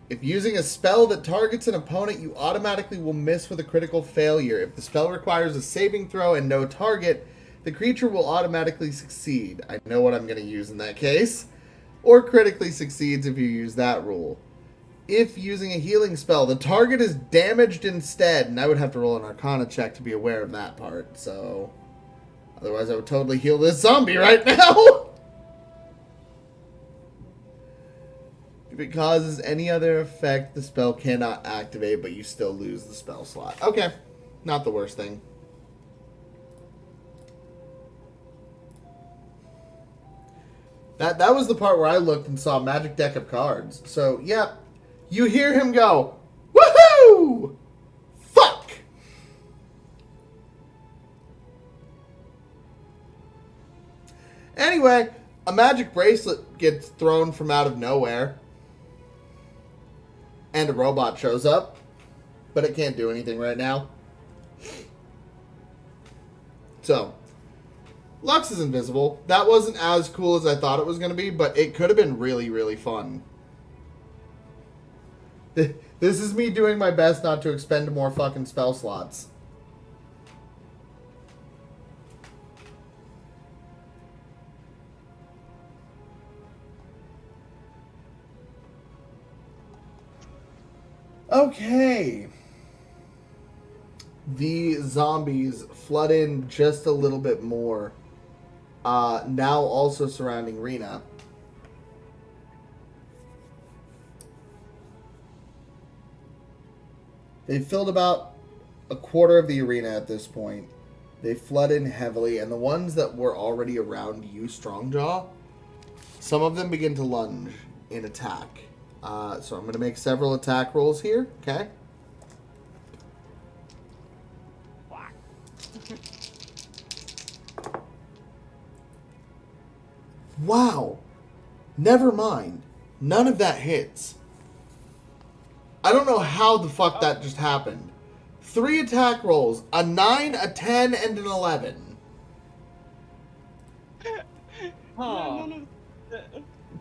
If using a spell that targets an opponent, you automatically will miss with a critical failure. If the spell requires a saving throw and no target, the creature will automatically succeed. I know what I'm going to use in that case. Or critically succeeds if you use that rule. If using a healing spell, the target is damaged instead, and I would have to roll an Arcana check to be aware of that part, so... Otherwise I would totally heal this zombie right now! If it causes any other effect, the spell cannot activate, but you still lose the spell slot. Okay, not the worst thing. That was the part where I looked and saw magic deck of cards. So, yeah, you hear him go, woohoo! Fuck! Anyway, a magic bracelet gets thrown from out of nowhere. And a robot shows up. But it can't do anything right now. So, Lux is invisible. That wasn't as cool as I thought it was going to be, but it could have been really, really fun. This is me doing my best not to expend more fucking spell slots. Okay. The zombies flood in just a little bit more. Now also surrounding Rena. They've filled about a quarter of the arena at this point. They flood in heavily, and the ones that were already around you, Strongjaw, some of them begin to lunge in attack. So I'm going to make several attack rolls here, okay? Wow. Never mind. None of that hits. I don't know how the fuck that just happened. 3 attack rolls. A 9, a 10, and an 11. Huh.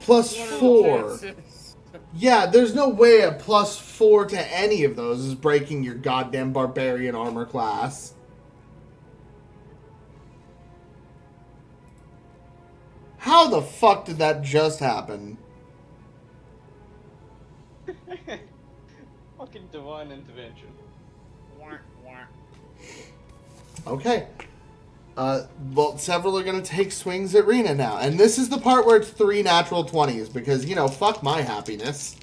Plus 4. Yeah, there's no way a plus 4 to any of those is breaking your goddamn barbarian armor class. How the fuck did that just happen? Fucking divine intervention. Okay. Well, several are going to take swings at Rena now. And this is the part where it's 3 natural 20s. Because, you know, fuck my happiness.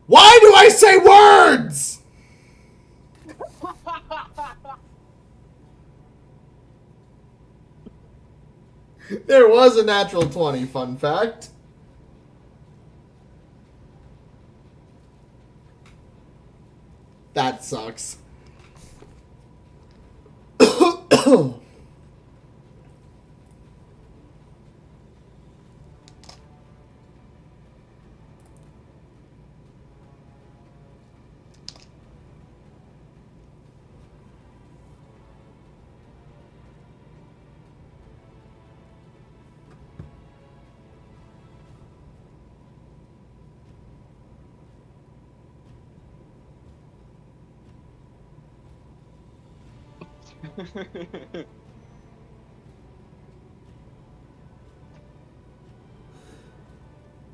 Why do I say words? There was a natural 20, fun fact. That sucks.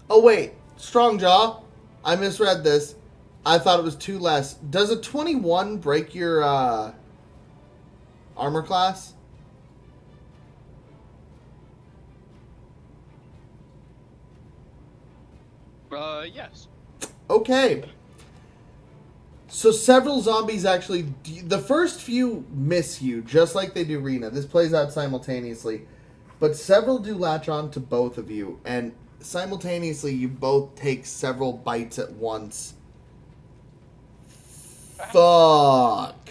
Oh, wait. Strong Jaw. I misread this. I thought it was 2 less. Does a 21 break your armor class? Yes. Okay. So several zombies actually... The first few miss you, just like they do Rena. This plays out simultaneously. But several do latch on to both of you. And simultaneously, you both take several bites at once. Fuck.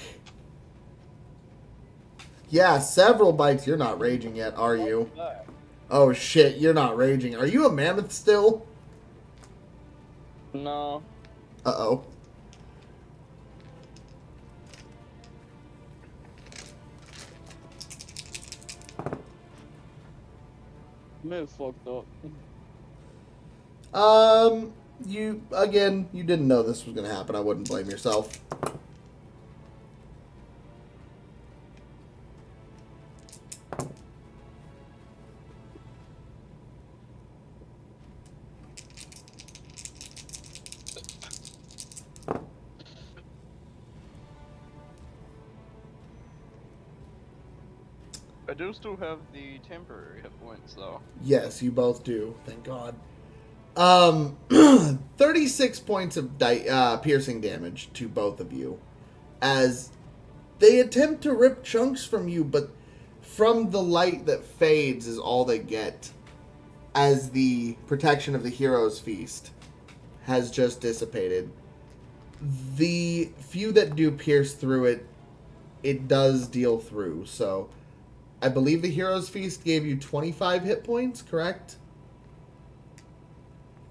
Yeah, several bites. You're not raging yet, are you? Oh, shit. You're not raging. Are you a mammoth still? No. Uh-oh. Man, fucked up. You didn't know this was going to happen. I wouldn't blame yourself. I do still have the temporary hit points, though. Yes, you both do. Thank God. 36 points of piercing damage to both of you as they attempt to rip chunks from you, but from the light that fades is all they get as the protection of the hero's feast has just dissipated. The few that do pierce through it, it does deal through. So I believe the hero's feast gave you 25 hit points, correct?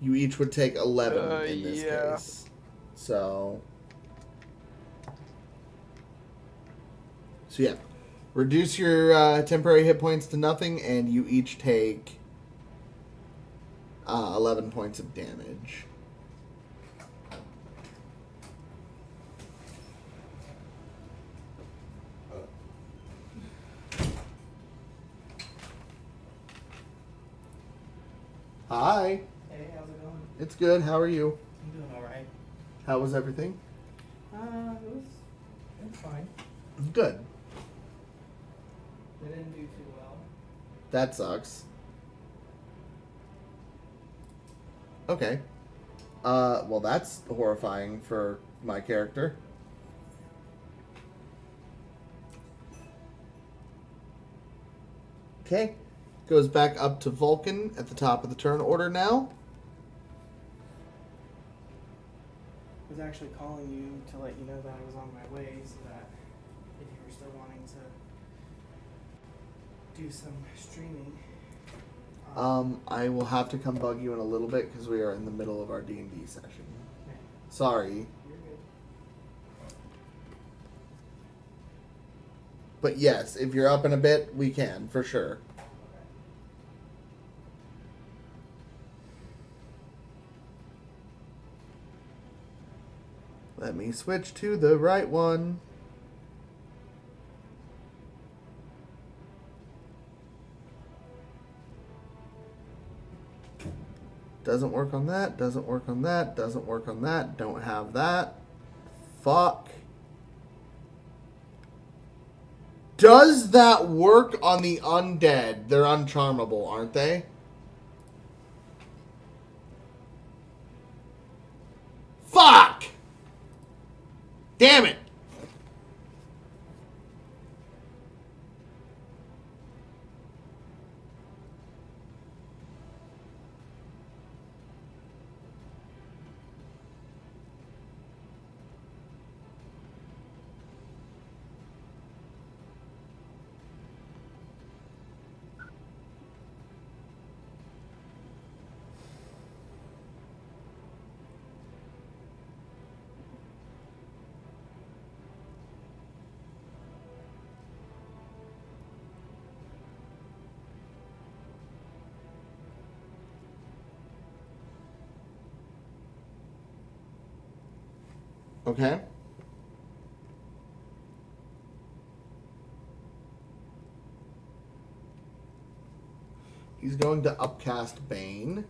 You each would take 11 in this case. So yeah. Reduce your temporary hit points to nothing, and you each take 11 points of damage. Hi. Hey, how's it going? It's good. How are you? I'm doing alright. How was everything? It was fine. Good. They didn't do too well. That sucks. Okay. Well, that's horrifying for my character. Okay. Goes back up to Vulcan at the top of the turn order now. I was actually calling you to let you know that I was on my way, so that if you were still wanting to do some streaming. I will have to come bug you in a little bit because we are in the middle of our D&D session. Okay. Sorry. You're good. But yes, if you're up in a bit, we can, for sure. Let me switch to the right one. Doesn't work on that, doesn't work on that, doesn't work on that, don't have that. Fuck. Does that work on the undead? They're uncharmable, aren't they? Fuck! Damn it! Okay. He's going to upcast Bane.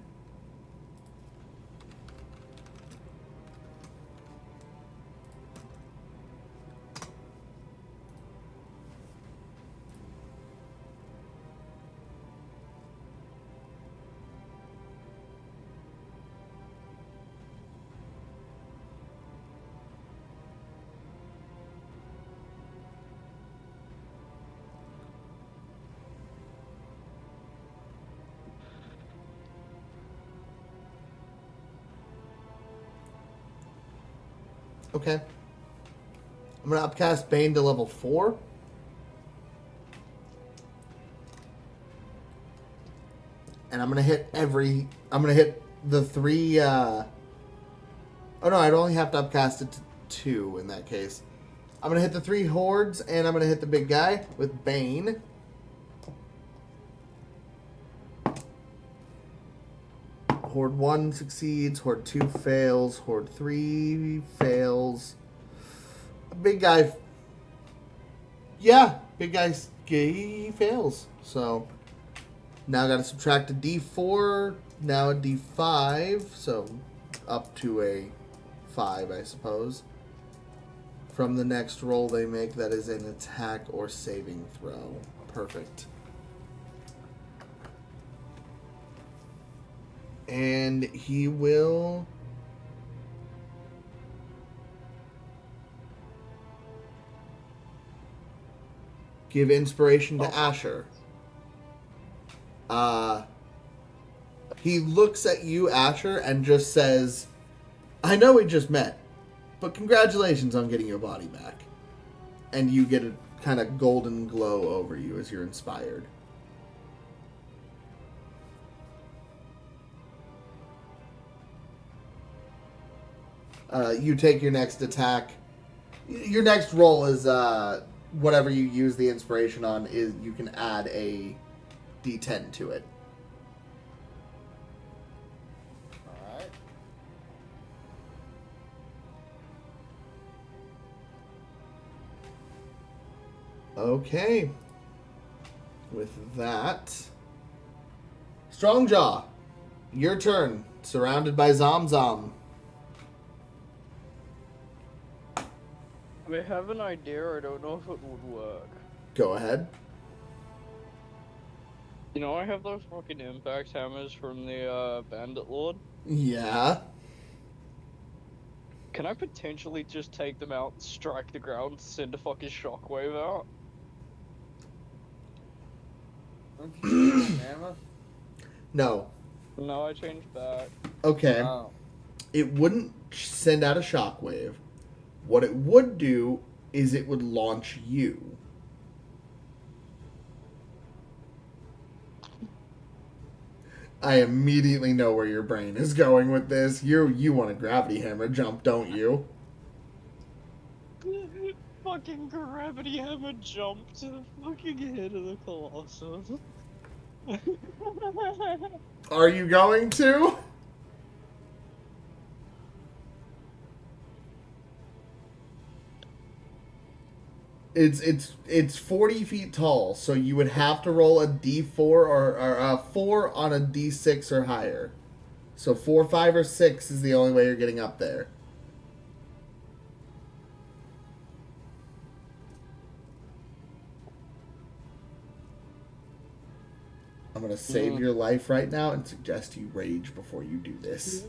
Okay. I'm going to upcast Bane to level 4. And I'm going to hit I'm going to hit the 3, oh no, I'd only have to upcast it to 2 in that case. I'm going to hit the 3 hordes, and I'm going to hit the big guy with Bane. Horde 1 succeeds, Horde 2 fails, Horde 3 fails. Big guy... Yeah, big guy he fails. So, now I got to subtract a D4, now a D5, so up to a 5, I suppose. From the next roll they make, that is an attack or saving throw. Perfect. And he will... give inspiration to Ascher. He looks at you, Ascher, and just says, I know we just met, but congratulations on getting your body back. And you get a kind of golden glow over you as you're inspired. You take your next attack. Your next roll is whatever you use the inspiration on. Is you can add a D10 to it. Alright. Okay. With that, Strongjaw, your turn. Surrounded by Zom. I have an idea, I don't know if it would work. Go ahead. You know, I have those fucking impact hammers from the Bandit Lord. Yeah. Can I potentially just take them out, strike the ground, send a fucking shockwave out? Don't you see a mammoth? No. No, I changed back. Okay. Oh. It wouldn't send out a shockwave. What it would do is it would launch you. I immediately know where your brain is going with this. You want a gravity hammer jump, don't you? Fucking gravity hammer jump to the fucking head of the Colossus. Are you going to? It's 40 feet tall, so you would have to roll a D4 or a 4 on a D6 or higher. So 4, 5, or 6 is the only way you're getting up there. I'm going to save your life right now and suggest you rage before you do this.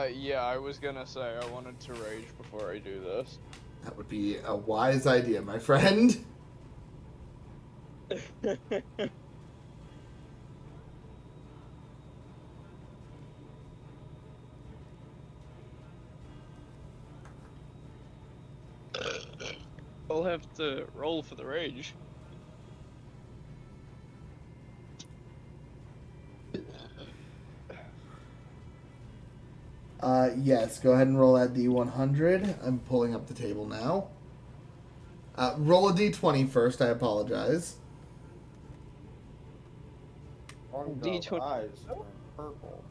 Yeah, I was gonna say I wanted to rage before I do this. That would be a wise idea, my friend. I'll have to roll for the rage. Yes, go ahead and roll that D100. I'm pulling up the table now. Roll a D20 first, I apologize. D20 eyes turn purple.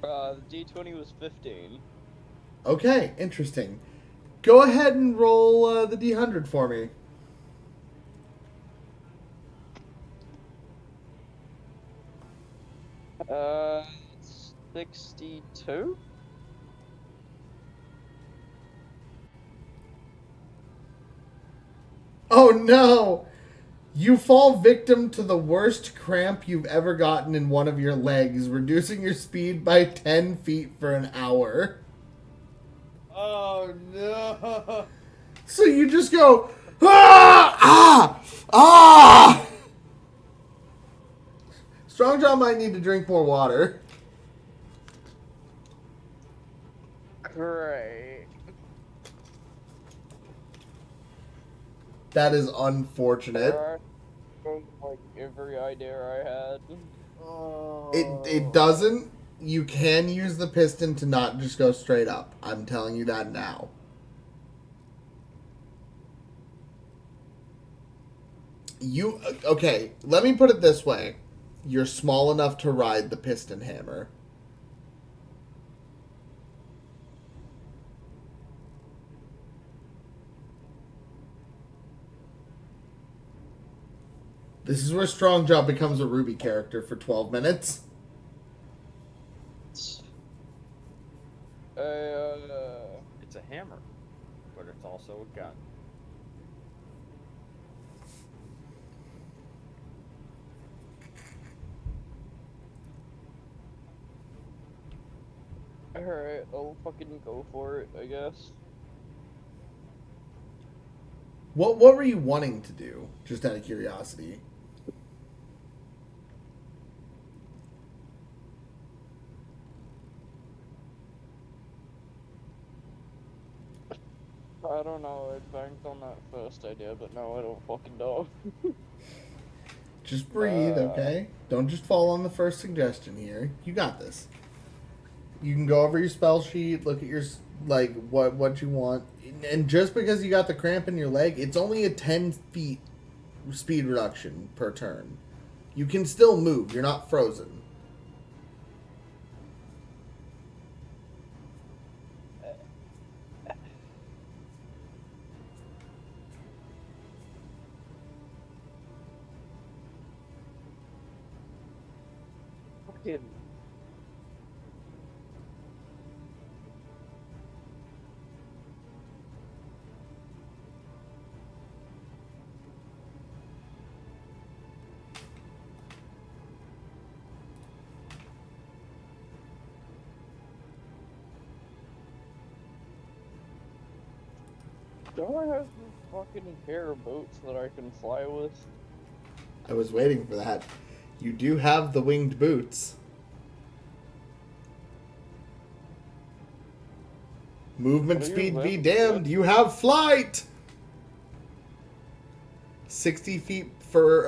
The D20 was 15. Okay, interesting. Go ahead and roll the D100 for me. Uh, 62? Oh no! You fall victim to the worst cramp you've ever gotten in one of your legs, reducing your speed by 10 feet for an hour. Oh no! So you just go, ah! Ah! Ah! Strong John might need to drink more water. Great. That is unfortunate. Like every idea I had. Oh. It doesn't. You can use the piston to not just go straight up. I'm telling you that now. Okay, let me put it this way. You're small enough to ride the piston hammer. This is where Strong Jaw becomes a Ruby character for 12 minutes. It's a hammer, but it's also a gun. Alright, I'll fucking go for it, I guess. What were you wanting to do? Just out of curiosity. I don't know, I banked on that first idea, but now I don't fucking know. Just breathe, okay? Don't just fall on the first suggestion here. You got this. You can go over your spell sheet, look at your, like, what you want. And just because you got the cramp in your leg, it's only a 10 feet speed reduction per turn. You can still move. You're not frozen. Fucking... Don't I have some fucking pair of boots that I can fly with? I was waiting for that. You do have the winged boots. Movement speed be damned. You have flight! 60 feet for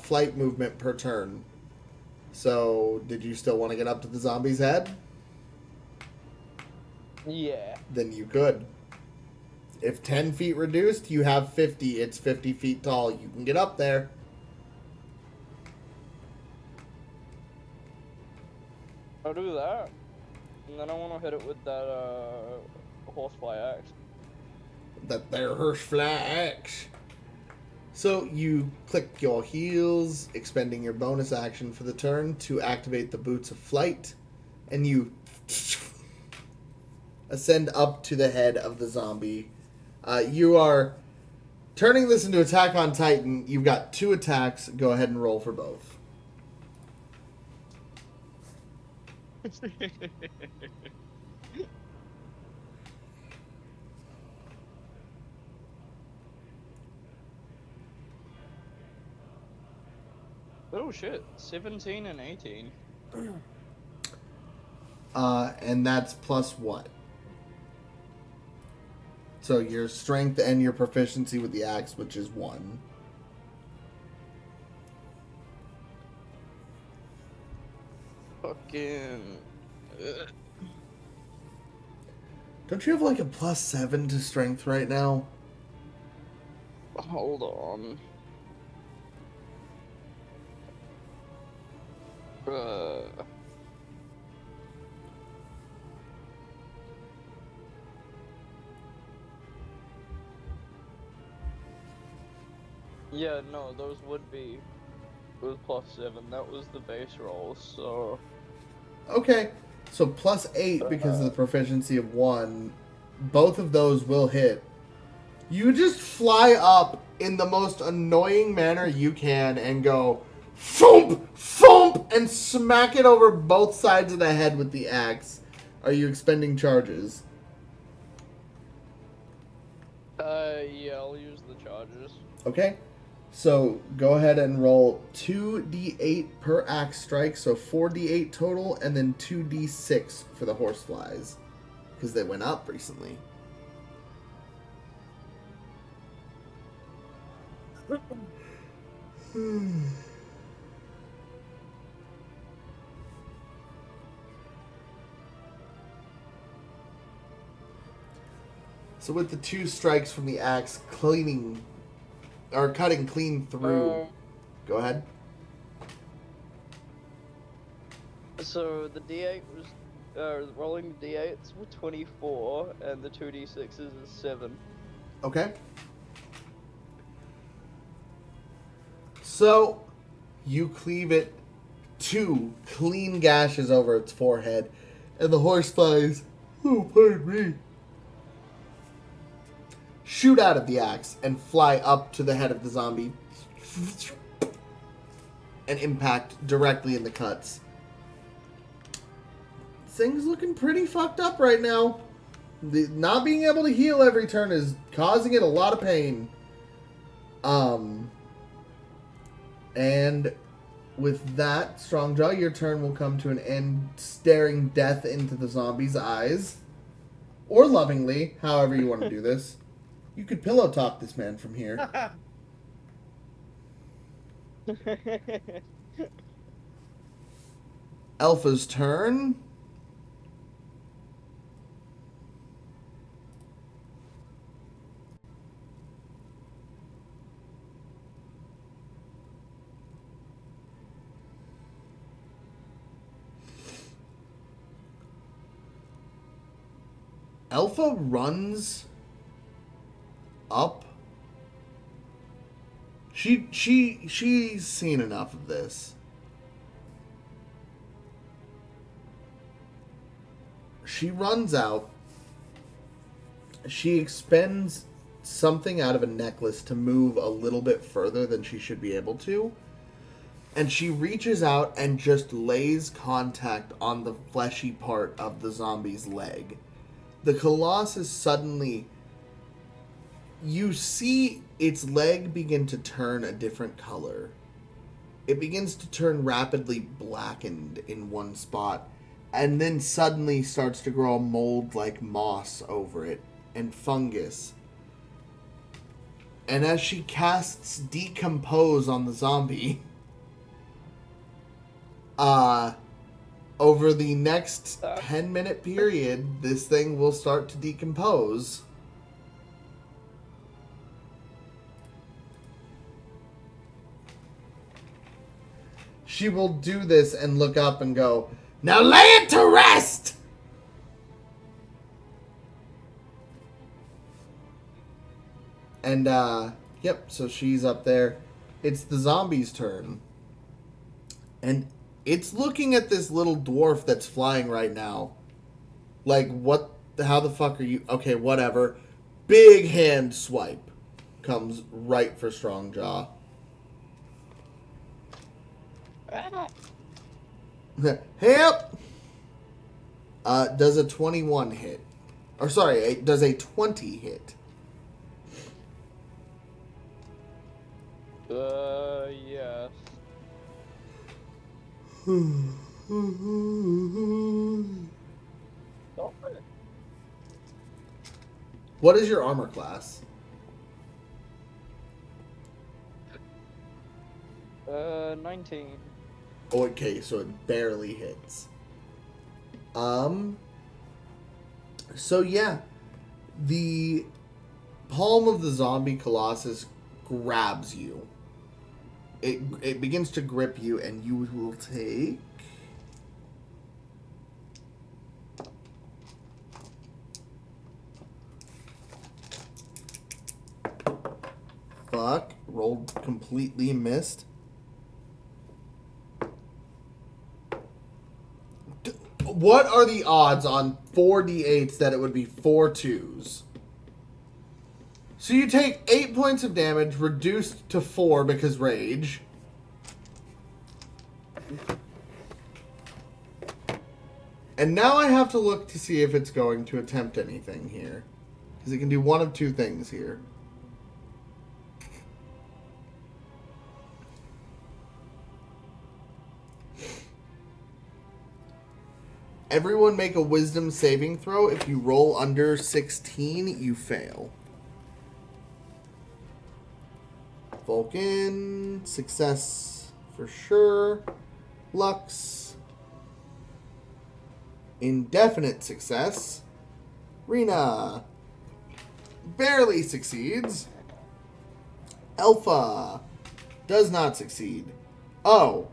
flight movement per turn. So, did you still want to get up to the zombie's head? Yeah. Then you could. If 10 feet reduced, you have 50. It's 50 feet tall. You can get up there. I'll do that. And then I want to hit it with that, horsefly axe. That there horsefly axe. So you click your heels, expending your bonus action for the turn to activate the Boots of Flight, and you ascend up to the head of the zombie. You are turning this into Attack on Titan. You've got 2 attacks. Go ahead and roll for both. Oh shit, 17 and 18. And that's plus what? So your strength and your proficiency with the axe, which is 1. Fucking... Don't you have like a plus 7 to strength right now? Hold on. Yeah, no, those would be with +7. That was the base roll, so... Okay. So +8 because of the proficiency of 1. Both of those will hit. You just fly up in the most annoying manner you can and go thump, thump, and smack it over both sides of the head with the axe. Are you expending charges? Yeah, I'll use the charges. Okay. So go ahead and roll 2d8 per axe strike, so 4d8 total, and then 2d6 for the horseflies, because they went up recently. So with the 2 strikes from the axe cutting clean through. Go ahead. So the D8 was rolling the D8s were 24, and the 2d6s is 7. Okay. So you cleave it 2 clean gashes over its forehead, and the horseflies, oh pardon me, shoot out of the axe and fly up to the head of the zombie and impact directly in the cuts. Things looking pretty fucked up right now. Not being able to heal every turn is causing it a lot of pain. And with that, Strongjaw, your turn will come to an end, staring death into the zombie's eyes. Or lovingly, however you want to do this. You could pillow talk this man from here. Alpha's turn. Alpha runs up. She's seen enough of this. She runs out. She expends something out of a necklace to move a little bit further than she should be able to. And she reaches out and just lays contact on the fleshy part of the zombie's leg. The Colossus suddenly... You see its leg begin to turn a different color. It begins to turn rapidly blackened in one spot, and then suddenly starts to grow a mold like moss over it, and fungus. And as she casts Decompose on the zombie, over the next 10-minute period, this thing will start to decompose. She will do this and look up and go, "Now lay it to rest!" And, yep, so she's up there. It's the zombie's turn. And it's looking at this little dwarf that's flying right now. Like, how the fuck are you? Okay, whatever. Big hand swipe comes right for Strongjaw. Help! Does a 21 hit? Or sorry, does a 20 hit? Yes. What is your armor class? 19. Okay, so it barely hits. So yeah, the palm of the zombie Colossus grabs you. It begins to grip you, and you will take... fuck? Rolled completely missed. What are the odds on 4d8s that it would be 4 2s? So you take 8 points of damage, reduced to 4 because rage. And now I have to look to see if it's going to attempt anything here. Because it can do one of two things here. Everyone make a wisdom saving throw. If you roll under 16, you fail. Vulcan, success for sure. Lux, indefinite success. Rena, barely succeeds. Alpha, does not succeed. Oh,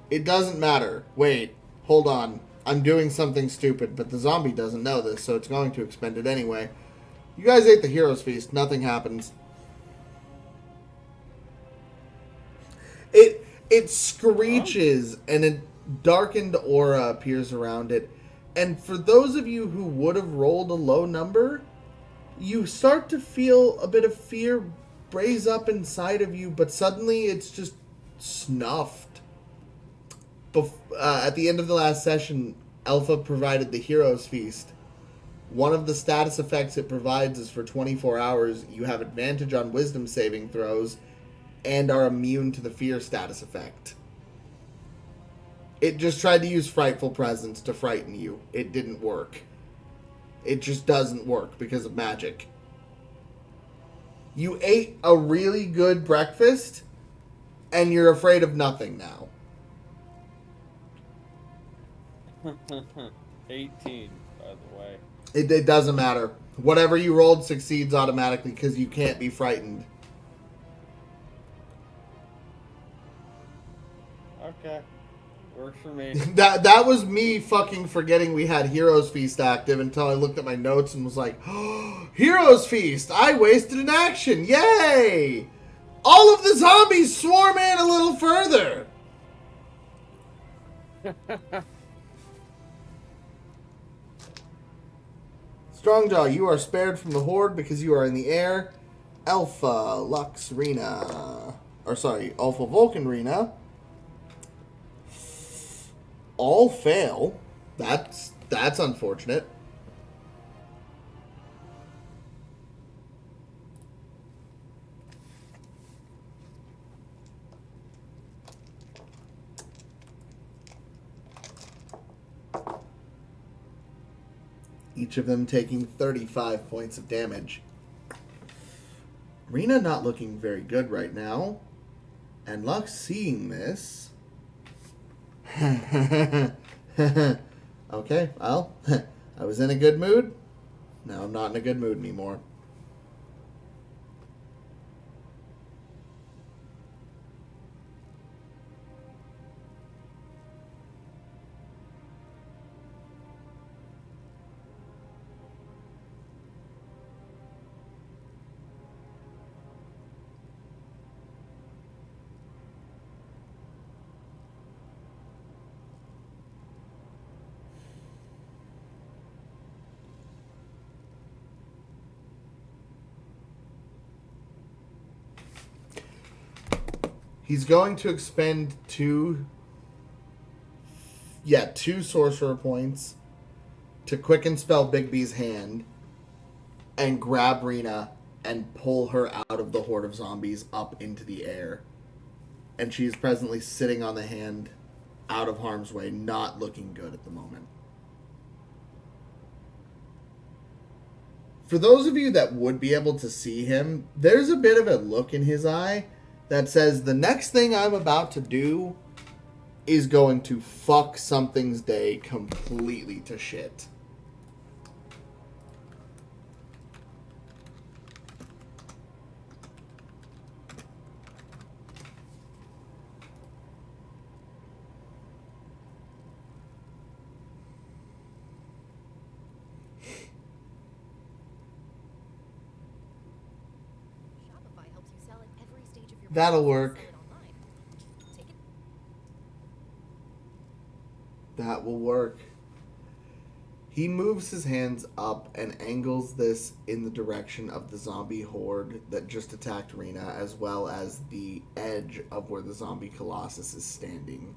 it doesn't matter. Wait, hold on. I'm doing something stupid, but the zombie doesn't know this, so it's going to expend it anyway. You guys ate the Hero's Feast. Nothing happens. It screeches, and a darkened aura appears around it. And for those of you who would have rolled a low number, you start to feel a bit of fear raise up inside of you, but suddenly it's just snuffed. At the end of the last session, Alpha provided the Hero's Feast. One of the status effects it provides is for 24 hours, you have advantage on wisdom saving throws and are immune to the fear status effect. It just tried to use Frightful Presence to frighten you. It didn't work. It just doesn't work because of magic. You ate a really good breakfast, and you're afraid of nothing now. 18, by the way. It doesn't matter. Whatever you rolled succeeds automatically because you can't be frightened. Okay. Works for me. That was me fucking forgetting we had Hero's Feast active until I looked at my notes and was like, oh, Hero's Feast! I wasted an action! Yay! All of the zombies swarm in a little further! Strongjaw, you are spared from the horde because you are in the air. Alpha, Lux, Rena. Or sorry, Alpha, Vulcan, Rena. All fail. That's unfortunate. Each of them taking 35 points of damage. Rena not looking very good right now. And Lux seeing this. Okay, well, I was in a good mood. Now I'm not in a good mood anymore. He's going to expend two sorcerer points to quicken spell Bigby's hand and grab Rena and pull her out of the horde of zombies up into the air. And she's presently sitting on the hand out of harm's way, not looking good at the moment. For those of you that would be able to see him, there's a bit of a look in his eye that says the next thing I'm about to do is going to fuck something's day completely to shit. That'll work. That will work. He moves his hands up and angles this in the direction of the zombie horde that just attacked Rena, as well as the edge of where the zombie Colossus is standing.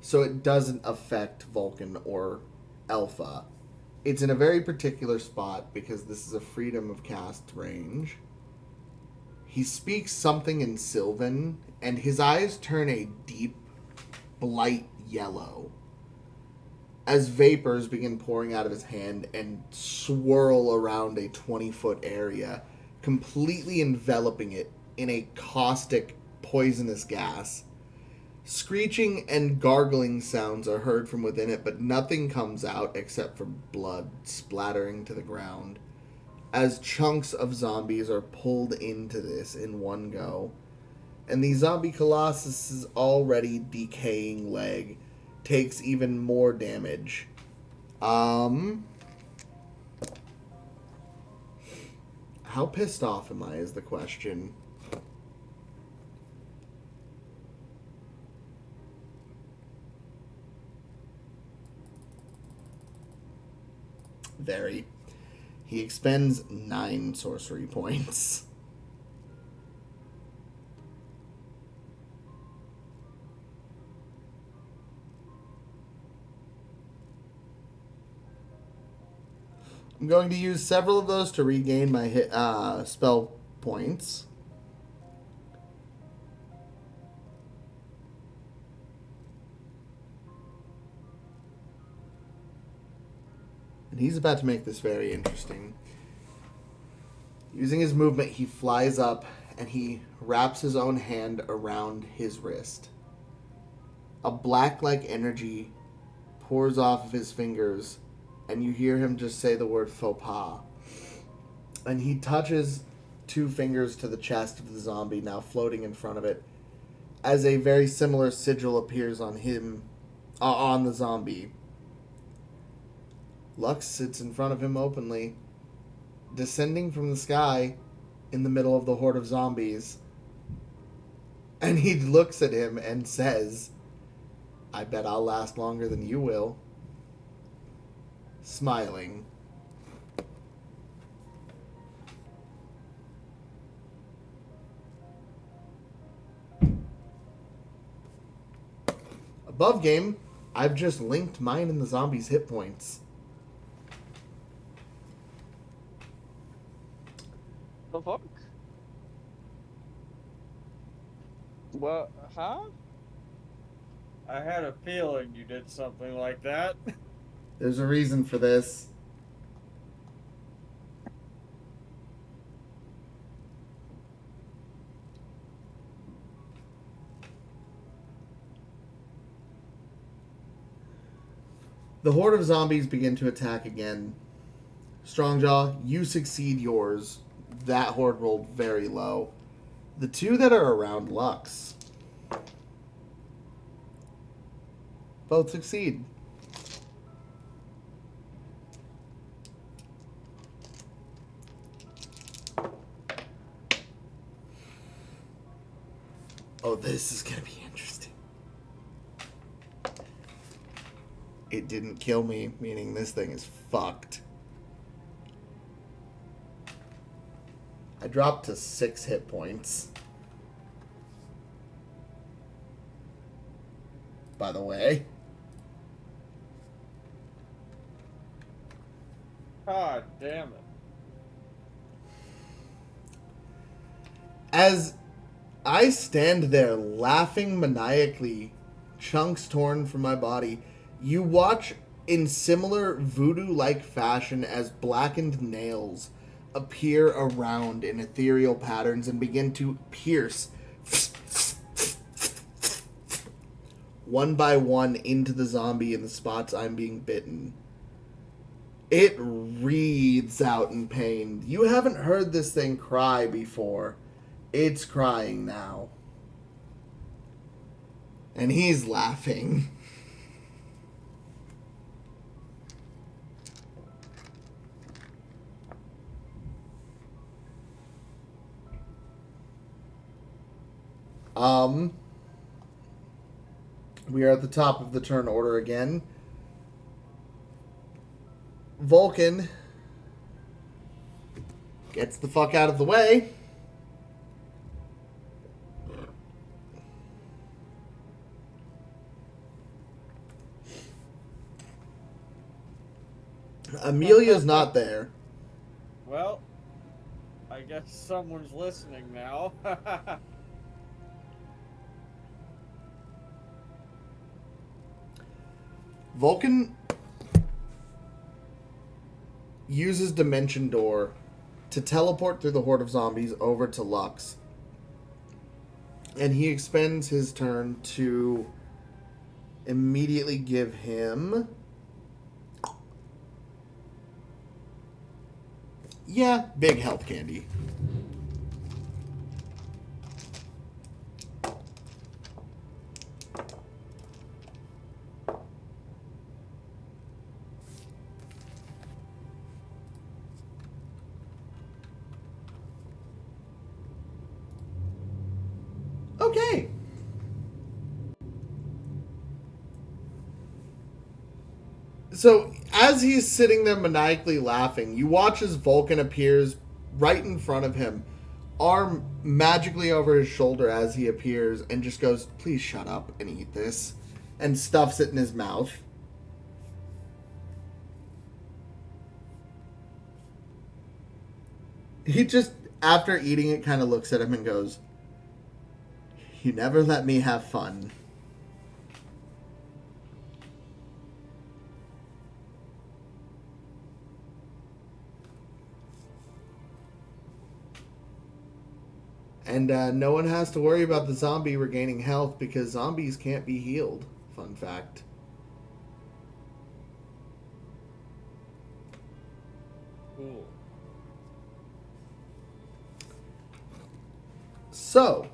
So it doesn't affect Vulcan or Alpha. It's in a very particular spot because this is a freedom of cast range. He speaks something in Sylvan, and his eyes turn a deep, blight yellow as vapors begin pouring out of his hand and swirl around a 20-foot area, completely enveloping it in a caustic, poisonous gas. Screeching and gargling sounds are heard from within it, but nothing comes out except for blood splattering to the ground, as chunks of zombies are pulled into this in one go. And the zombie Colossus's already decaying leg takes even more damage. How pissed off am I is the question. Very. He expends 9 sorcery points. I'm going to use several of those to regain my spell points. And he's about to make this very interesting. Using his movement, he flies up and he wraps his own hand around his wrist. A black-like energy pours off of his fingers, and you hear him just say the word faux pas. And he touches 2 fingers to the chest of the zombie, now floating in front of it, as a very similar sigil appears on him, on the zombie. Lux sits in front of him openly, descending from the sky in the middle of the horde of zombies. And he looks at him and says, "I bet I'll last longer than you will." Smiling. Above game, I've just linked mine and the zombie's hit points. The fuck? What? Huh? I had a feeling you did something like that. There's a reason for this. The horde of zombies begin to attack again. Strongjaw, you succeed yours. That horde rolled very low. The 2 that are around Lux both succeed. Oh, this is going to be interesting. It didn't kill me, meaning this thing is fucked. I dropped to 6 hit points. By the way. God damn it. As I stand there laughing maniacally, chunks torn from my body, you watch in similar voodoo-like fashion as blackened nails appear around in ethereal patterns and begin to pierce one by one into the zombie in the spots I'm being bitten. It wreathes out in pain. You haven't heard this thing cry before. It's crying now. And he's laughing. We are at the top of the turn order again. Vulcan gets the fuck out of the way. Amelia's not there. Well, I guess someone's listening now. Vulcan uses Dimension Door to teleport through the horde of zombies over to Lux. And he expends his turn to immediately give him... Yeah, big health candy. Okay. So, as he's sitting there maniacally laughing, you watch as Vulcan appears right in front of him, arm magically over his shoulder as he appears, and just goes, "Please shut up and eat this," and stuffs it in his mouth. He just, after eating it, kind of looks at him and goes, "You never let me have fun." And no one has to worry about the zombie regaining health because zombies can't be healed. Fun fact. Cool. So,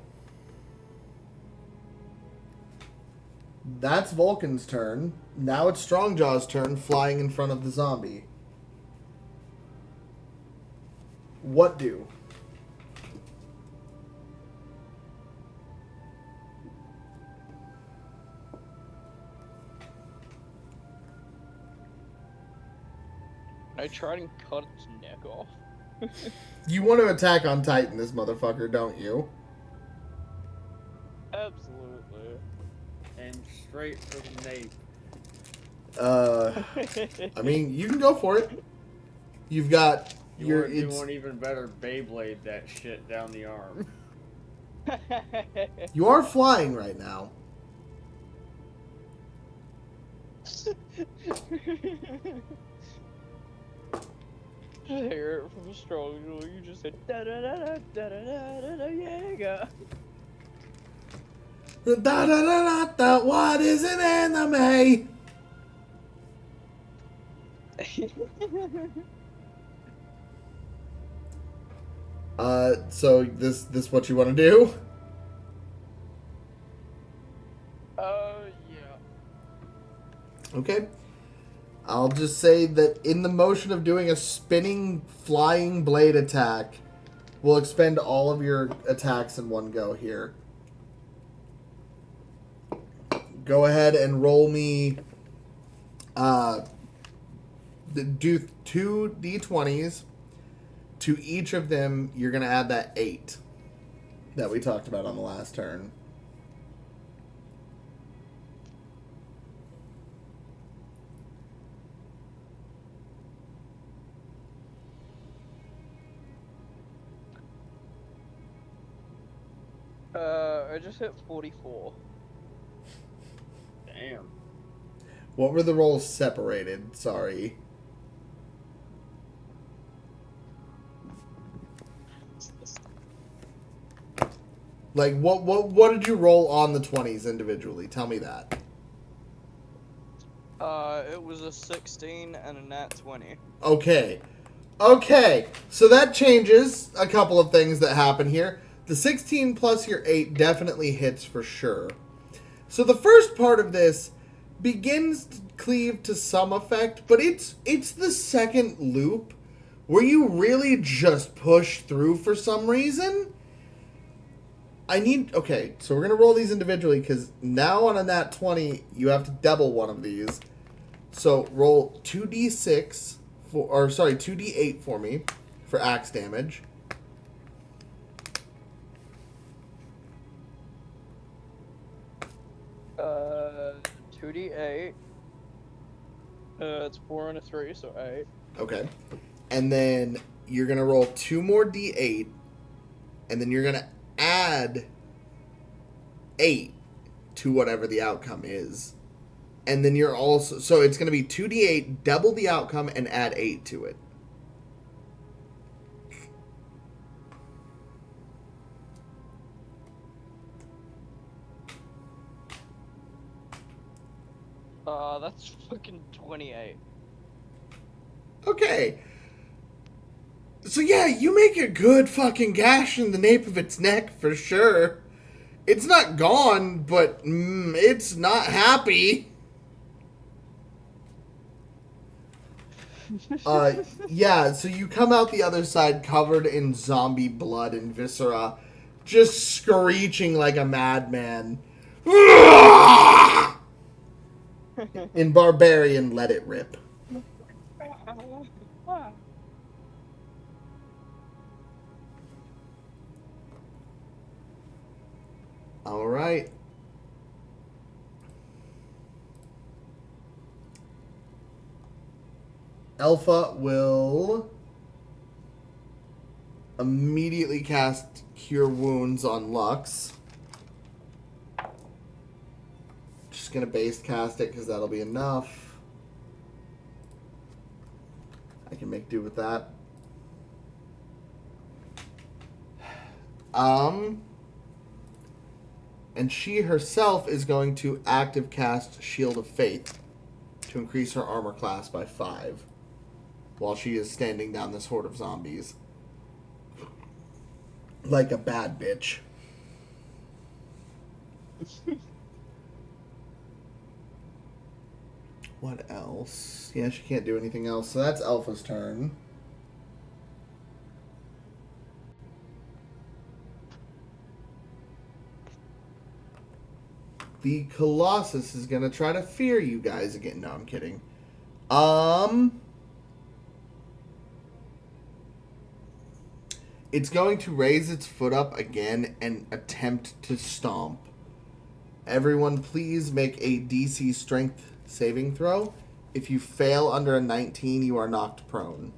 that's Vulcan's turn. Now it's Strongjaw's turn, flying in front of the zombie. What do? I tried and cut its neck off. You want to attack on Titan, this motherfucker, don't you? Absolutely. And straight for the nape. I mean, you can go for it. You've got your... You want even better Beyblade that shit down the arm. You are flying right now. Hear it from strong. You just said da da da da da da da da yeah. Da da da da da. What is an anime? So this what you want to do? Yeah. Okay. I'll just say that in the motion of doing a spinning flying blade attack, we'll expend all of your attacks in one go here. Go ahead and roll me do 2 d20s. To each of them, you're going to add that 8 that we talked about on the last turn. I just hit 44. Damn. What were the rolls separated? Sorry. Like, what did you roll on the 20s individually? Tell me that. It was a 16 and a nat 20. Okay. Okay. So that changes a couple of things that happen here. The 16 plus your 8 definitely hits for sure. So the first part of this begins to cleave to some effect, but it's the second loop where you really just push through for some reason. Okay, so we're going to roll these individually because now on a nat 20, you have to double one of these. So roll 2d6, 2d8 for me for axe damage. Uh, 2d8. It's 4 and a 3, so 8. Okay. And then you're going to roll 2 more d8, and then you're going to add 8 to whatever the outcome is. And then you're also... So it's going to be 2d8, double the outcome, and add 8 to it. That's fucking 28. Okay. So yeah, you make a good fucking gash in the nape of its neck for sure. It's not gone, but it's not happy. Yeah, so you come out the other side covered in zombie blood and viscera, just screeching like a madman. In Barbarian, let it rip. All right. Alpha will immediately cast Cure Wounds on Lux. Just going to base cast it because that'll be enough. I can make do with that. And she herself is going to active cast Shield of Faith to increase her armor class by 5 while she is standing down this horde of zombies. Like a bad bitch. What else? Yeah, she can't do anything else, so that's Alpha's turn. The Colossus is gonna try to fear you guys again. No, I'm kidding. It's going to raise its foot up again and attempt to stomp. Everyone, please make a DC strength saving throw. If you fail under a 19, you are knocked prone.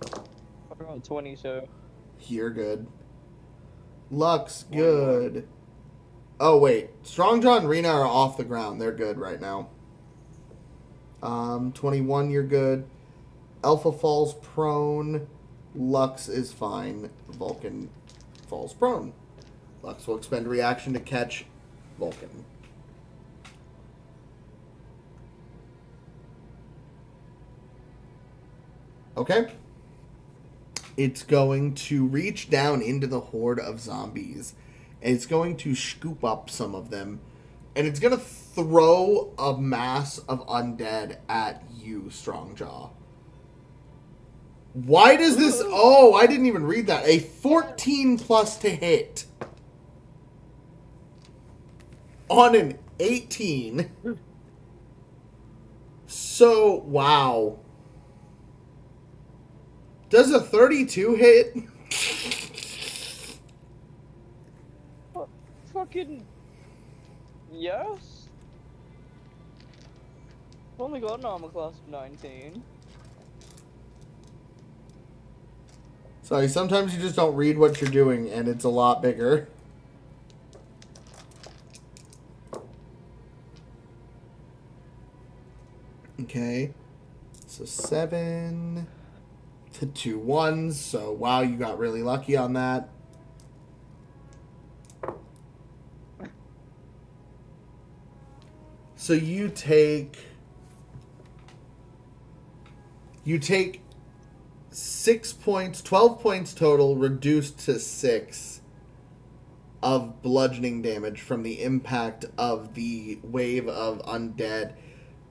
I got 22. You're good. Lux, good. Oh, wait. Strongjaw and Rena are off the ground. They're good right now. 21, you're good. Alpha falls prone. Lux is fine. Vulcan falls prone. Lux will expend reaction to catch Vulcan. Okay. It's going to reach down into the horde of zombies. And it's going to scoop up some of them. And it's going to throw a mass of undead at you, Strongjaw. Why does this... Oh, I didn't even read that. A 14 plus to hit. On an 18. So, wow. Does a 32 hit? Fucking... Yes? I've only got an armor class of 19. Sorry, sometimes you just don't read what you're doing, and it's a lot bigger. Okay. So 7 to 2 ones. So, wow, you got really lucky on that. So you take 6 points, 12 points total, reduced to 6 of bludgeoning damage from the impact of the wave of undead.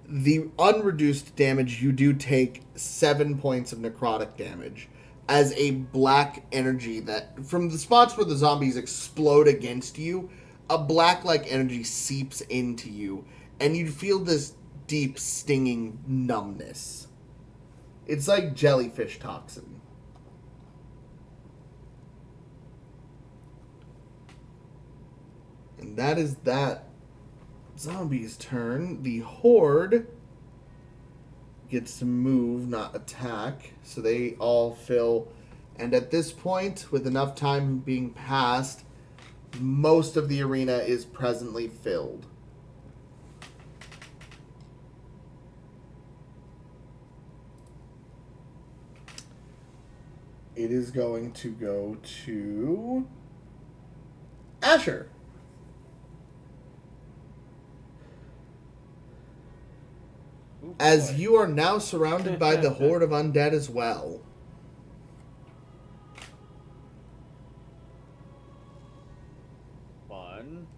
The unreduced damage, you do take 7 points of necrotic damage as a black energy that, from the spots where the zombies explode against you, a black-like energy seeps into you, and you feel this deep, stinging numbness. It's like jellyfish toxin. And that is that zombie's turn. The horde gets to move, not attack. So they all fill. And at this point, with enough time being passed, most of the arena is presently filled. It is going to go to Ascher. Ooh, As boy. you are now surrounded by the horde of undead as well. Fun.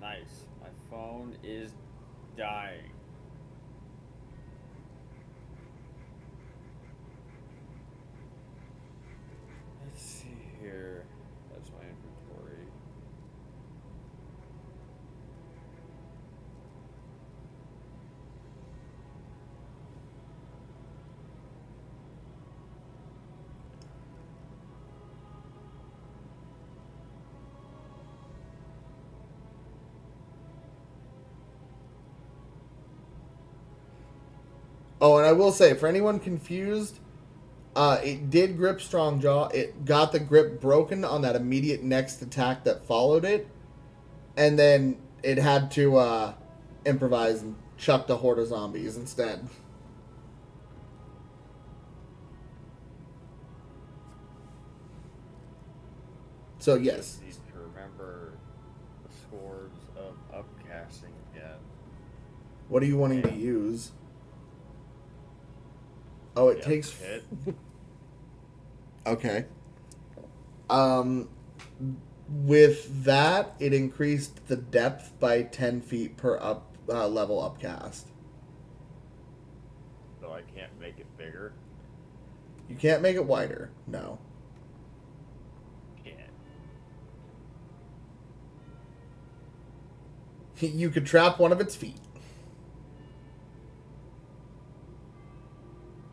Nice. My phone is dying. Let's see here. That's my inventory. Oh, and I will say, for anyone confused, it did grip Strong Jaw. It got the grip broken on that immediate next attack that followed it. And then it had to improvise and chuck the horde of zombies instead. So, yes. Need to remember the scores of upcasting again. What are you wanting to use? Oh, it Yep, takes... hit. Okay. With that, it increased the depth by 10 feet per level upcast. So I can't make it bigger. You can't make it wider. No. Can't. You could trap one of its feet.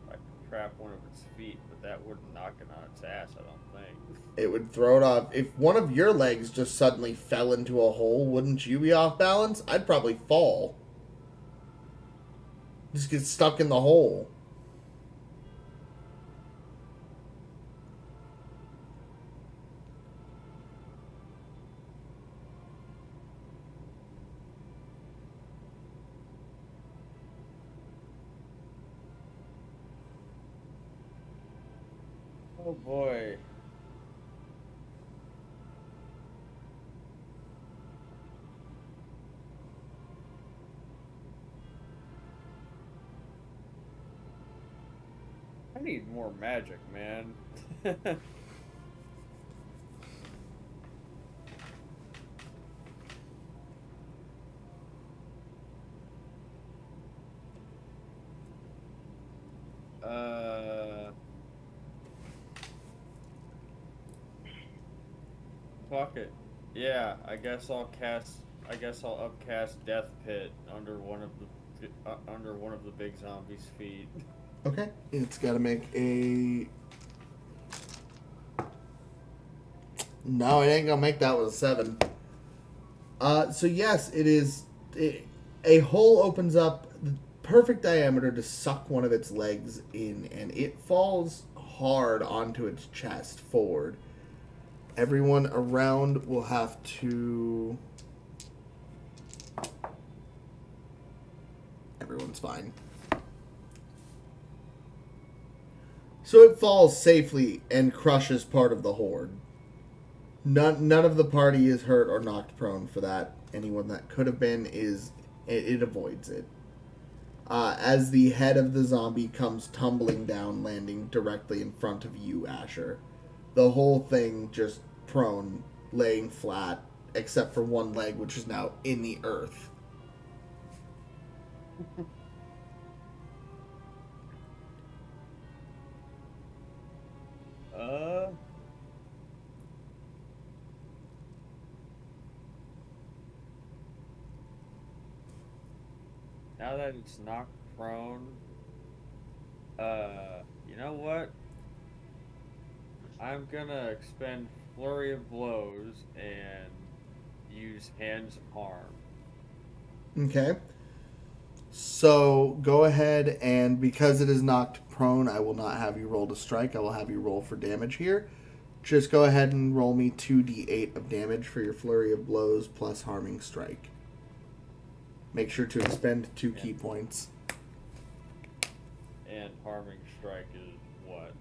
I could trap one of its feet, but that wouldn't knock it on its ass, I don't think. It would throw it off. If one of your legs just suddenly fell into a hole, wouldn't you be off balance? I'd probably fall. Just get stuck in the hole. Oh boy. I need more magic, man. Fuck it. Yeah, I guess I'll upcast Death Pit under one of the big zombies' feet. Okay. It's got to make a... No, it ain't going to make that with a 7. So yes, it is... a hole opens up the perfect diameter to suck one of its legs in, and it falls hard onto its chest forward. Everyone around will have to... Everyone's fine. So it falls safely and crushes part of the horde. None of the party is hurt or knocked prone for that. Anyone that could have been it avoids it. As the head of the zombie comes tumbling down, landing directly in front of you, Ascher. The whole thing just prone, laying flat, except for one leg, which is now in the earth. Now that it's knocked prone, you know what? I'm gonna expend Flurry of Blows and use Hands of Harm. Okay. So go ahead, and because it is knocked prone, I will not have you roll to strike. I will have you roll for damage here. Just go ahead and roll me 2d8 of damage for your Flurry of Blows plus Harming Strike. Make sure to expend 2 key points. And Harming Strike is what?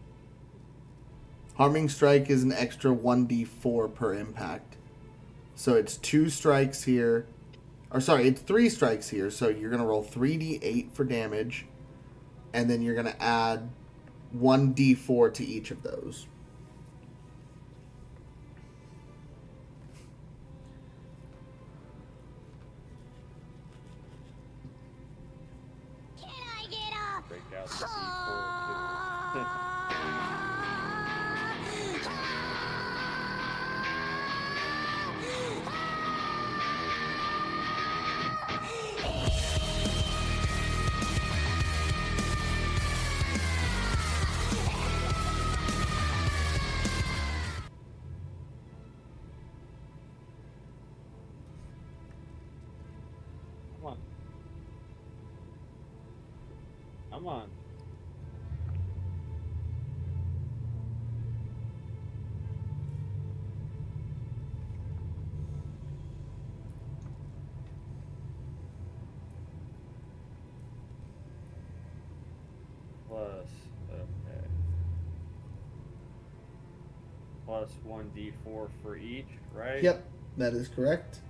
Harming Strike is an extra 1d4 per impact. So it's 2 strikes here. Or sorry, it's 3 strikes here. So you're going to roll 3d8 for damage. And then you're going to add 1d4 to each of those. Can I get a Break out the D4 too. Come on. Come on. Plus, okay. Plus 1d4 for each, right? Yep, that is correct.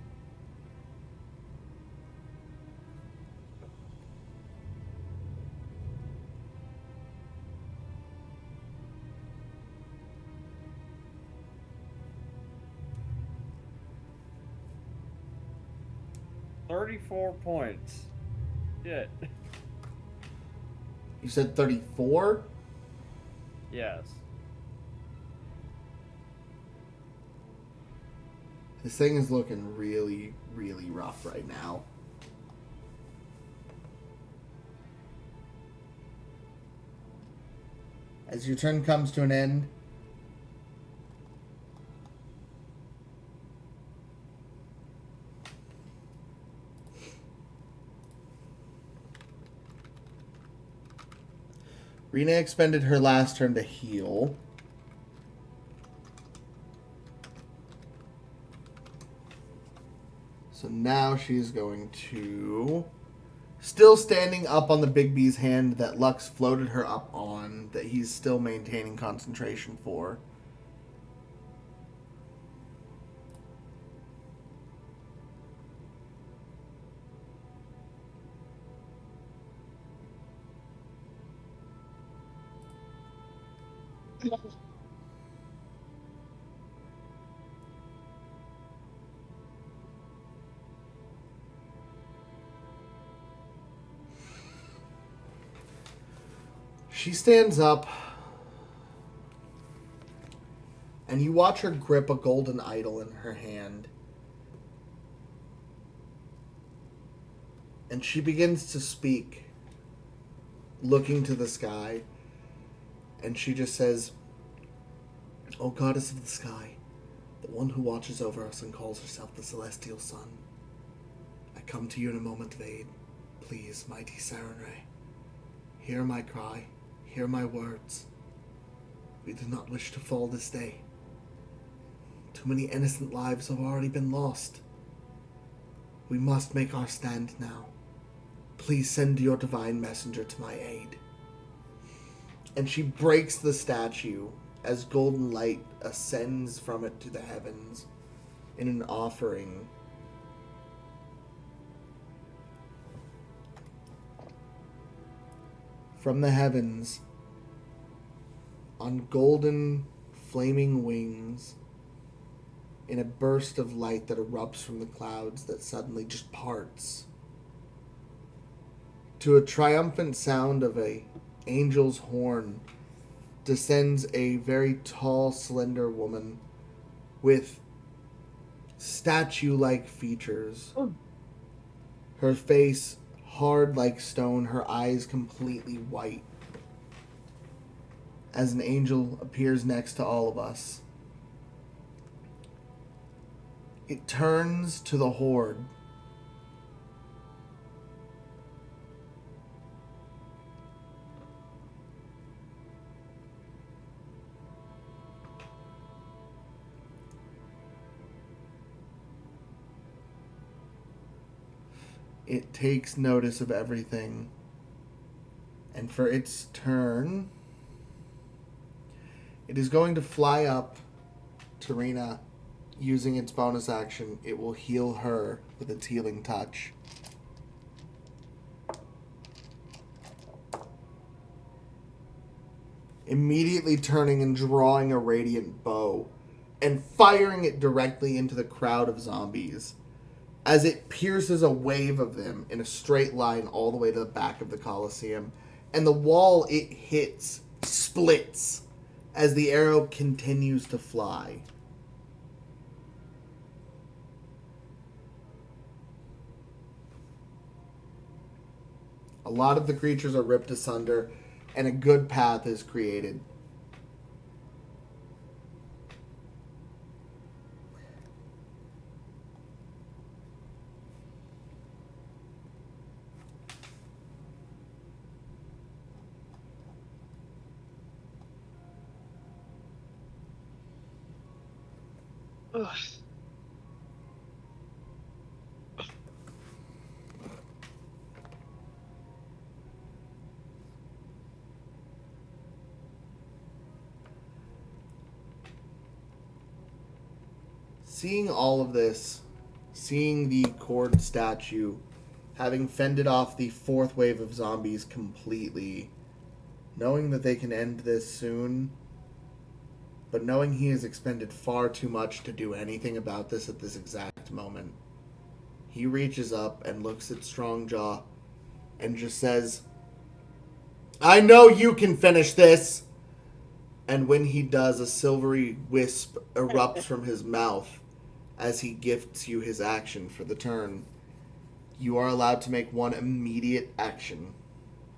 $34 points. Shit. You said 34? Yes. This thing is looking really, really rough right now. As your turn comes to an end, Rena expended her last turn to heal. So now she's going to... Still standing up on the Big B's hand that Lux floated her up on, that he's still maintaining concentration for. She stands up, and you watch her grip a golden idol in her hand. And she begins to speak, looking to the sky. And she just says, "O goddess of the sky, the one who watches over us and calls herself the celestial sun, I come to you in a moment of aid. Please, mighty Sarenrae, hear my cry. Hear my words. We do not wish to fall this day. Too many innocent lives have already been lost. We must make our stand now. Please send your divine messenger to my aid." And she breaks the statue as golden light ascends from it to the heavens in an offering. From the heavens, on golden flaming wings in a burst of light that erupts from the clouds that suddenly just parts. To a triumphant sound of a angel's horn descends a very tall, slender woman with statue-like features. Her face hard like stone, her eyes completely white. As an angel appears next to all of us, it turns to the horde. It takes notice of everything. And for its turn, it is going to fly up to Rena. Using its bonus action, it will heal her with its healing touch. Immediately turning and drawing a radiant bow and firing it directly into the crowd of zombies as it pierces a wave of them in a straight line all the way to the back of the Colosseum. And the wall it hits splits as the arrow continues to fly. A lot of the creatures are ripped asunder, and a good path is created. Ugh. Seeing all of this, seeing the cord statue, having fended off the fourth wave of zombies completely, knowing that they can end this soon, but knowing he has expended far too much to do anything about this at this exact moment, he reaches up and looks at Strongjaw and just says, "I know you can finish this!" And when he does, a silvery wisp erupts from his mouth as he gifts you his action for the turn. You are allowed to make one immediate action,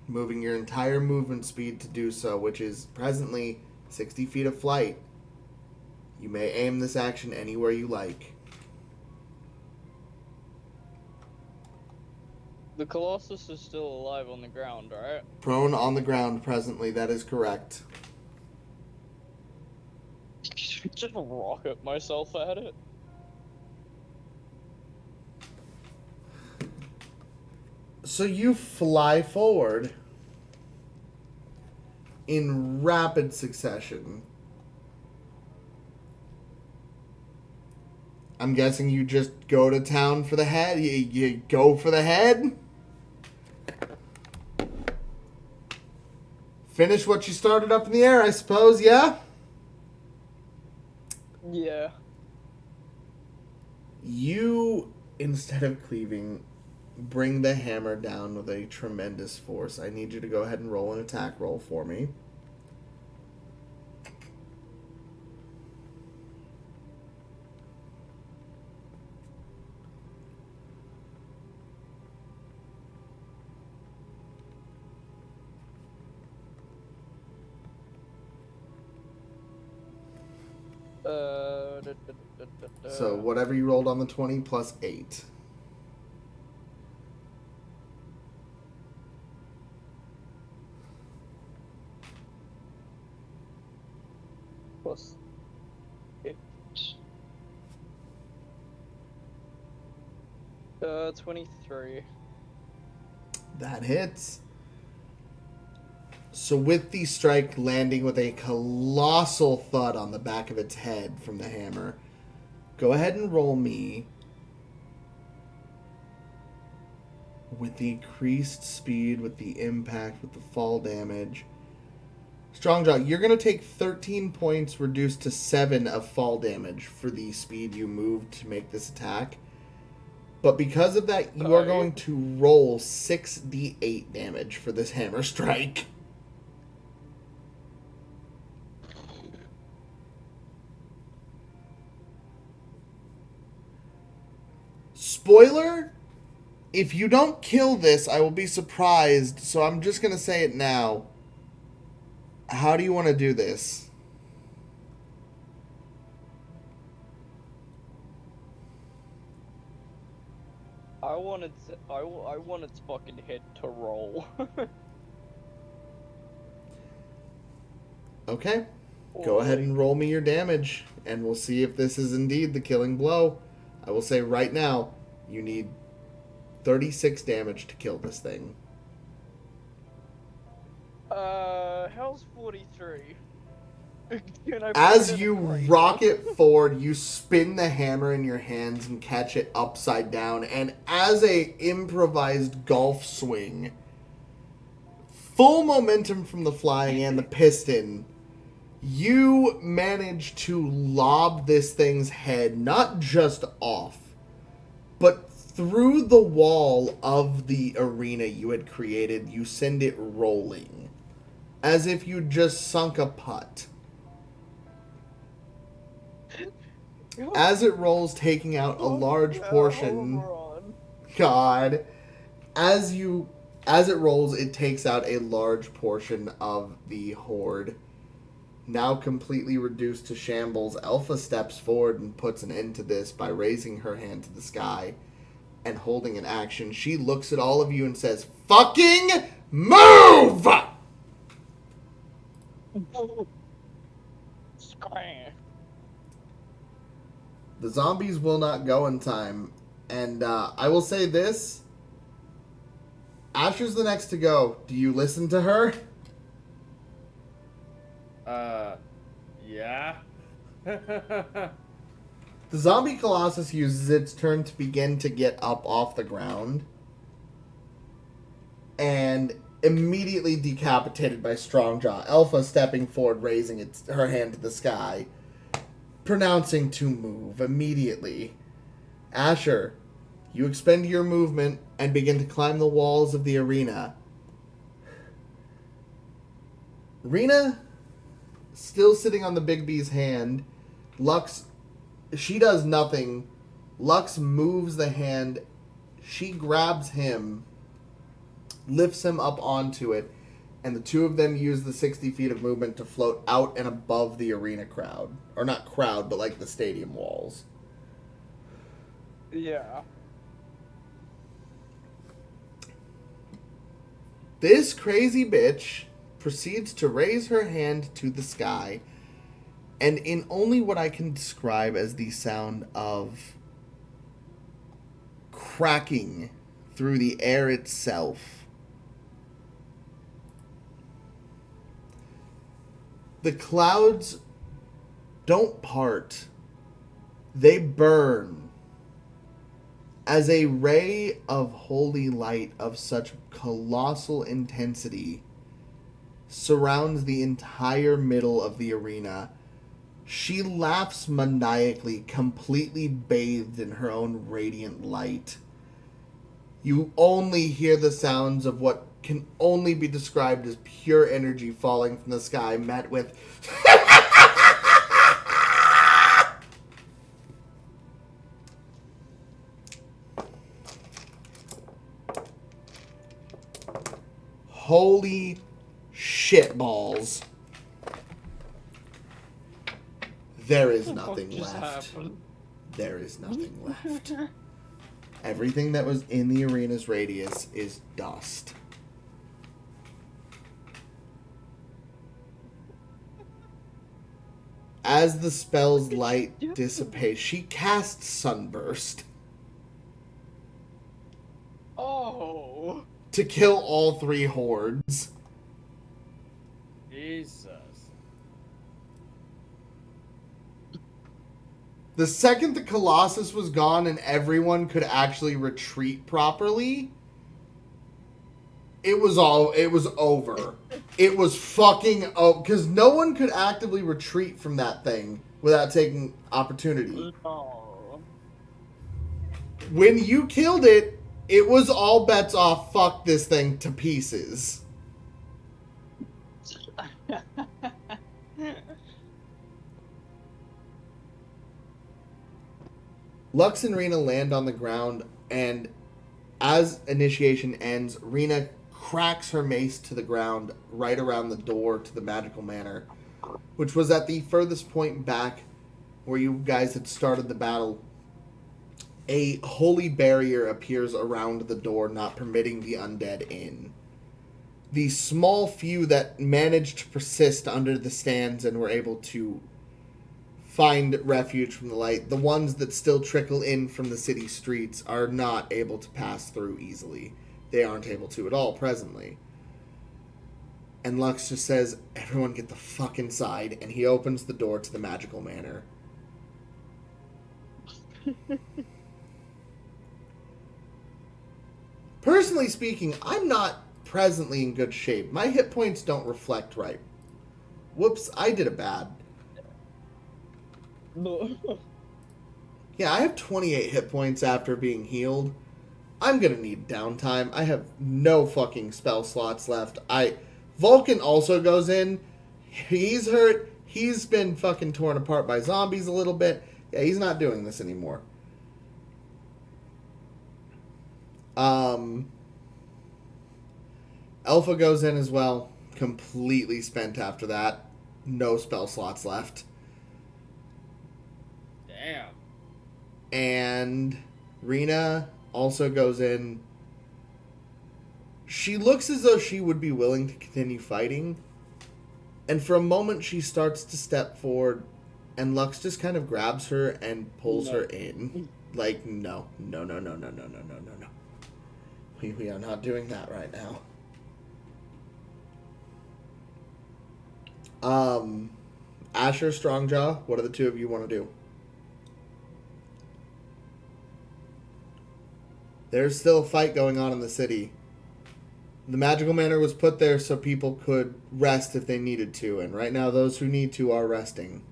moving your entire movement speed to do so, which is presently 60 feet of flight. You may aim this action anywhere you like. The Colossus is still alive on the ground, right? Prone on the ground presently, that is correct. Just rocket myself at it. So you fly forward in rapid succession. I'm guessing you just go to town for the head? You go for the head? Finish what you started up in the air, I suppose, yeah? Yeah. You, instead of cleaving, bring the hammer down with a tremendous force. I need you to go ahead and roll an attack roll for me. So whatever you rolled on the 20 plus 8. Plus 8. 23. That hits. So with the strike landing with a colossal thud on the back of its head from the hammer, go ahead and roll me with the increased speed, with the impact, with the fall damage. Strongjaw, you're going to take 13 points reduced to 7 of fall damage for the speed you moved to make this attack. But because of that, you are going to roll 6d8 damage for this hammer strike. Spoiler, if you don't kill this, I will be surprised, so I'm just going to say it now. How do you want to do this? I want its fucking head to roll. Okay. Go ahead and roll me your damage, and we'll see if this is indeed the killing blow. I will say right now, you need 36 damage to kill this thing. How's 43? As you rocket forward, you spin the hammer in your hands and catch it upside down, and as a improvised golf swing, full momentum from the flying and the piston, you manage to lob this thing's head not just off, but through the wall of the arena you had created. You send it rolling, as if you just sunk a putt. As it rolls, taking out a large portion. God. As it rolls, it takes out a large portion of the horde. Now completely reduced to shambles, Alpha steps forward and puts an end to this by raising her hand to the sky and holding an action. She looks at all of you and says, "Fucking move!" The zombies will not go in time. And I will say this. Asher's the next to go. Do you listen to her? Yeah. The zombie colossus uses its turn to begin to get up off the ground. And immediately decapitated by Strongjaw. Alpha stepping forward, raising her hand to the sky, pronouncing to move immediately. Asher, you expend your movement and begin to climb the walls of the arena. Rena, still sitting on the Big B's hand. Lux, she does nothing. Lux moves the hand. She grabs him, lifts him up onto it, and the two of them use the 60 feet of movement to float out and above the arena crowd. Or not crowd, but like the stadium walls. Yeah. This crazy bitch proceeds to raise her hand to the sky, and in only what I can describe as the sound of cracking through the air itself, the clouds don't part. They burn as a ray of holy light of such colossal intensity surrounds the entire middle of the arena. She laughs maniacally, completely bathed in her own radiant light. You only hear the sounds of what can only be described as pure energy falling from the sky, met with holy shitballs. There is nothing left. There is nothing left. Everything that was in the arena's radius is dust. As the spell's light dissipates, she casts Sunburst. Oh. To kill all three hordes. Jesus. The second the Colossus was gone and everyone could actually retreat properly, It was over. It was fucking over. Because no one could actively retreat from that thing without taking opportunity. No. When you killed it, it was all bets off, fuck this thing to pieces. Lux and Rena land on the ground, and as initiation ends, Rena cracks her mace to the ground right around the door to the magical manor, which was at the furthest point back where you guys had started the battle. A holy barrier appears around the door, not permitting the undead in. The small few that managed to persist under the stands and were able to find refuge from the light, the ones that still trickle in from the city streets, are not able to pass through easily. They aren't able to at all presently. And Lux just says, everyone get the fuck inside, and he opens the door to the magical manor. Personally speaking, I'm not presently in good shape. My hit points don't reflect right. Whoops, I did a bad. Yeah, I have 28 hit points after being healed. I'm gonna need downtime. I have no fucking spell slots left. Vulcan also goes in. He's hurt. He's been fucking torn apart by zombies a little bit. Yeah, he's not doing this anymore. Alpha goes in as well. Completely spent after that. No spell slots left. Damn. And Rena also goes in. She looks as though she would be willing to continue fighting. And for a moment, she starts to step forward, and Lux just kind of grabs her and pulls her in. Like, no. We are not doing that right now. Asher, Strongjaw, what do the two of you want to do? There's still a fight going on in the city. The magical manor was put there so people could rest if they needed to, and right now those who need to are resting.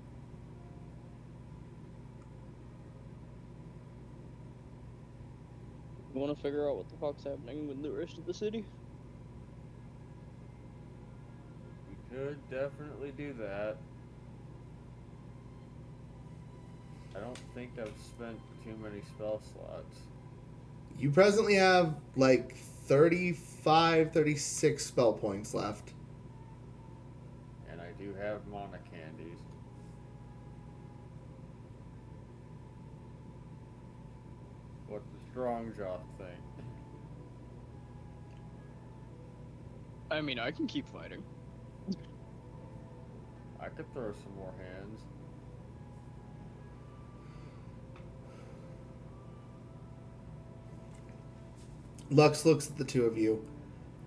You want to figure out what the fuck's happening with the rest of the city? We could definitely do that. I don't think I've spent too many spell slots. You presently have like 35, 36 spell points left. And I do have mana candies. What the strong jaw think? I mean, I can keep fighting. I could throw some more hands. Lux looks at the two of you.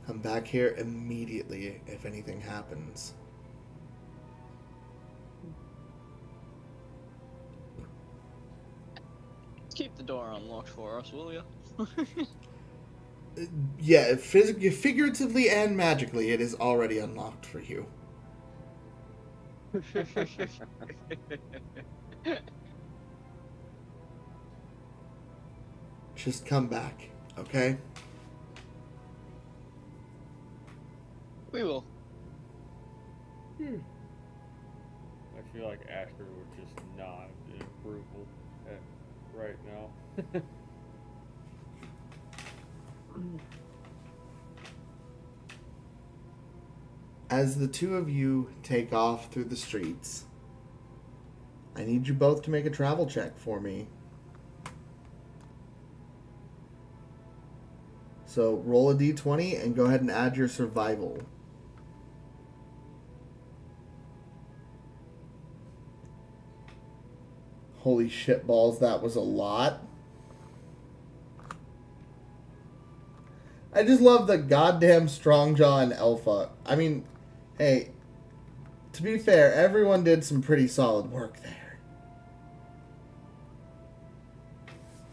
Come back here immediately if anything happens. Keep the door unlocked for us, will you? Yeah, figuratively and magically, it is already unlocked for you. Just come back, okay? We will. I feel like Asher would just nod in approval right now. As the two of you take off through the streets, I need you both to make a travel check for me. So roll a d20 and go ahead and add your survival. Holy shit balls, that was a lot. I just love the goddamn Strongjaw and Alpha. I mean, hey, to be fair, everyone did some pretty solid work there.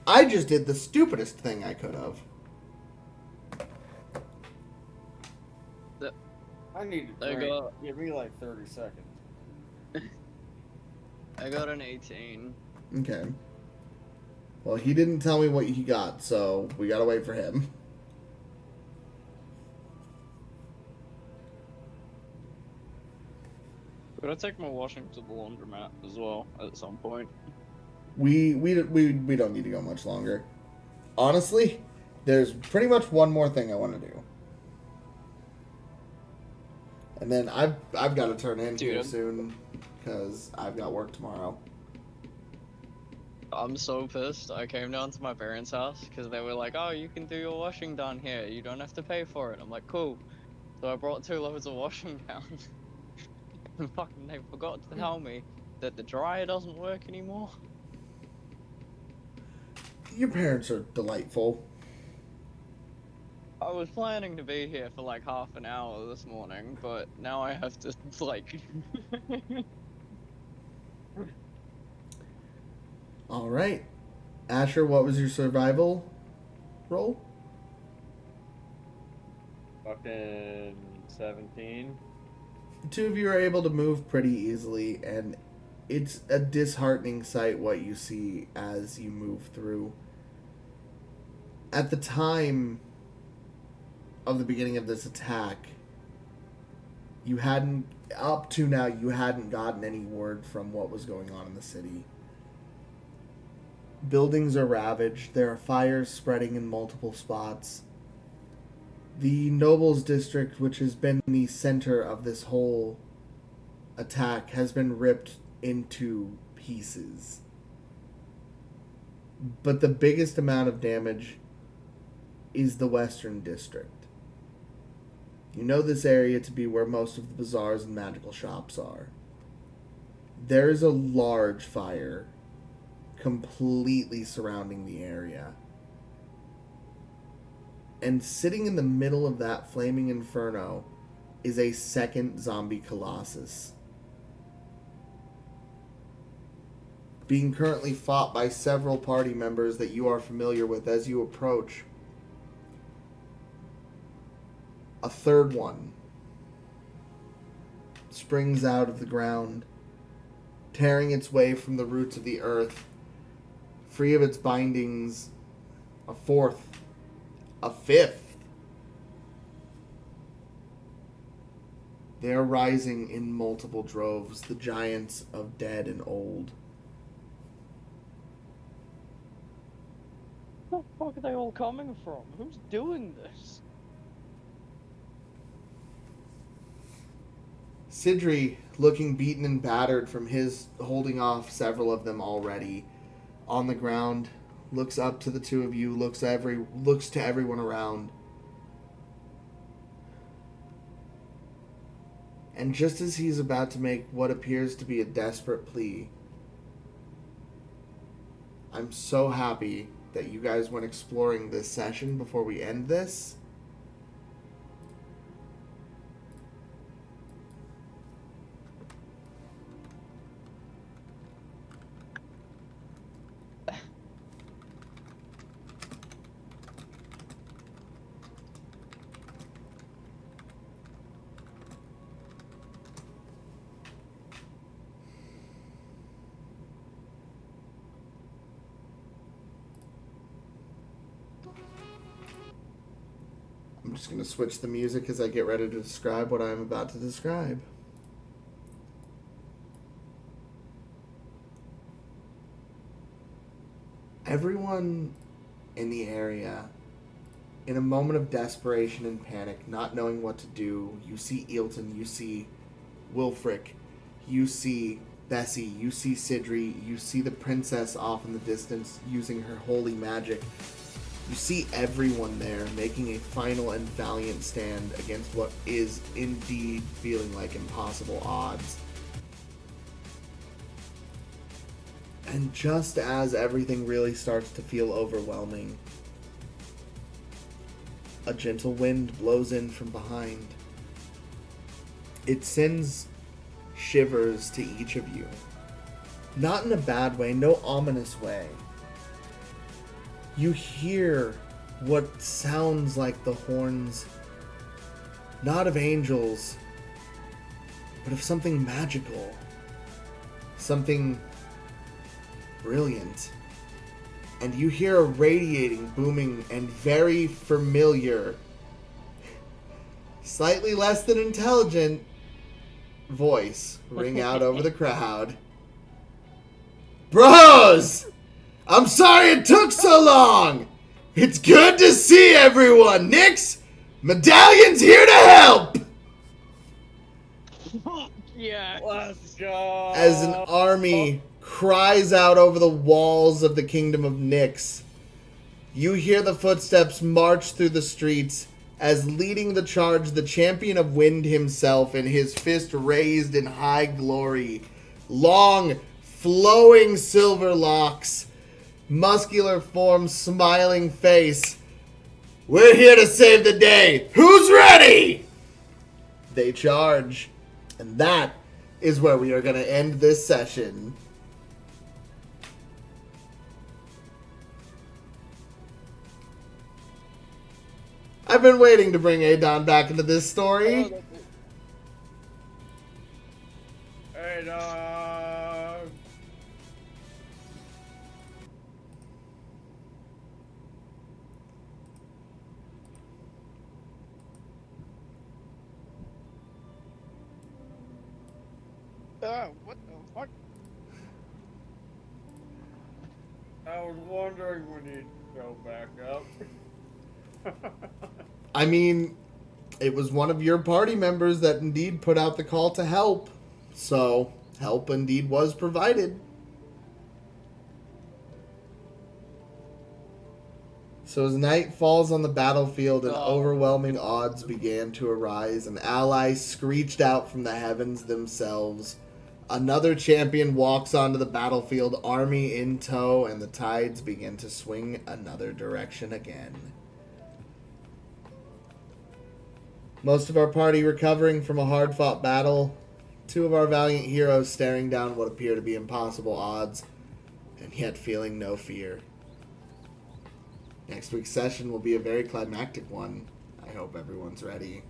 I just did the stupidest thing I could have. I need to I drink. got- Give me like 30 seconds. I got an 18. Okay. Well, he didn't tell me what he got, so we gotta wait for him. But I take my washing to the laundromat as well at some point. We don't need to go much longer. Honestly, there's pretty much one more thing I want to do. And then I've got to turn in here soon because I've got work tomorrow. I'm so pissed. I came down to my parents' house because they were like, "Oh, you can do your washing down here. You don't have to pay for it." I'm like, "Cool." So I brought 2 loads of washing down. And fucking they forgot to tell me that the dryer doesn't work anymore. Your parents are delightful. I was planning to be here for like half an hour this morning, but now I have to like. All right. Asher, what was your survival roll? Fucking 17. The two of you are able to move pretty easily, and it's a disheartening sight what you see as you move through. At the time of the beginning of this attack, you hadn't gotten any word from what was going on in the city. Buildings are ravaged. There are fires spreading in multiple spots. The Nobles District, which has been the center of this whole attack, has been ripped into pieces. But the biggest amount of damage is the Western District. You know this area to be where most of the bazaars and magical shops are. There is a large fire completely surrounding the area. And sitting in the middle of that flaming inferno is a second zombie colossus, being currently fought by several party members that you are familiar with. As you approach, a third one springs out of the ground, tearing its way from the roots of the earth, free of its bindings. A fourth, a fifth. They are rising in multiple droves, the giants of dead and old. Where the fuck are they all coming from? Who's doing this? Sidri, looking beaten and battered from his holding off several of them already, on the ground, looks up to the two of you, looks to everyone around. And just as he's about to make what appears to be a desperate plea, I'm so happy that you guys went exploring this session before we end this. I'm just going to switch the music as I get ready to describe what I'm about to describe. Everyone in the area, in a moment of desperation and panic, not knowing what to do, you see Eelton, you see Wilfric, you see Bessie, you see Sidri, you see the princess off in the distance using her holy magic. You see everyone there making a final and valiant stand against what is indeed feeling like impossible odds. And just as everything really starts to feel overwhelming, a gentle wind blows in from behind. It sends shivers to each of you. Not in a bad way, no ominous way. You hear what sounds like the horns, not of angels, but of something magical. Something brilliant. And you hear a radiating, booming, and very familiar, slightly less than intelligent voice ring out over the crowd. Bros! I'm sorry it took so long! It's good to see everyone! Nyx, Medallion's here to help! Yeah. Let's go. As an army cries out over the walls of the kingdom of Nyx, you hear the footsteps march through the streets as leading the charge the champion of wind himself in his fist raised in high glory. Long, flowing silver locks, muscular form, smiling face. We're here to save the day. Who's ready? They charge. And that is where we are going to end this session. I've been waiting to bring Adon back into this story. Hey, dog. What the fuck? I was wondering when you'd go back up. I mean, it was one of your party members that indeed put out the call to help. So, help indeed was provided. So as night falls on the battlefield and overwhelming odds began to arise, an ally screeched out from the heavens themselves. Another champion walks onto the battlefield, army in tow, and the tides begin to swing another direction again. Most of our party recovering from a hard-fought battle, two of our valiant heroes staring down what appear to be impossible odds, and yet feeling no fear. Next week's session will be a very climactic one. I hope everyone's ready.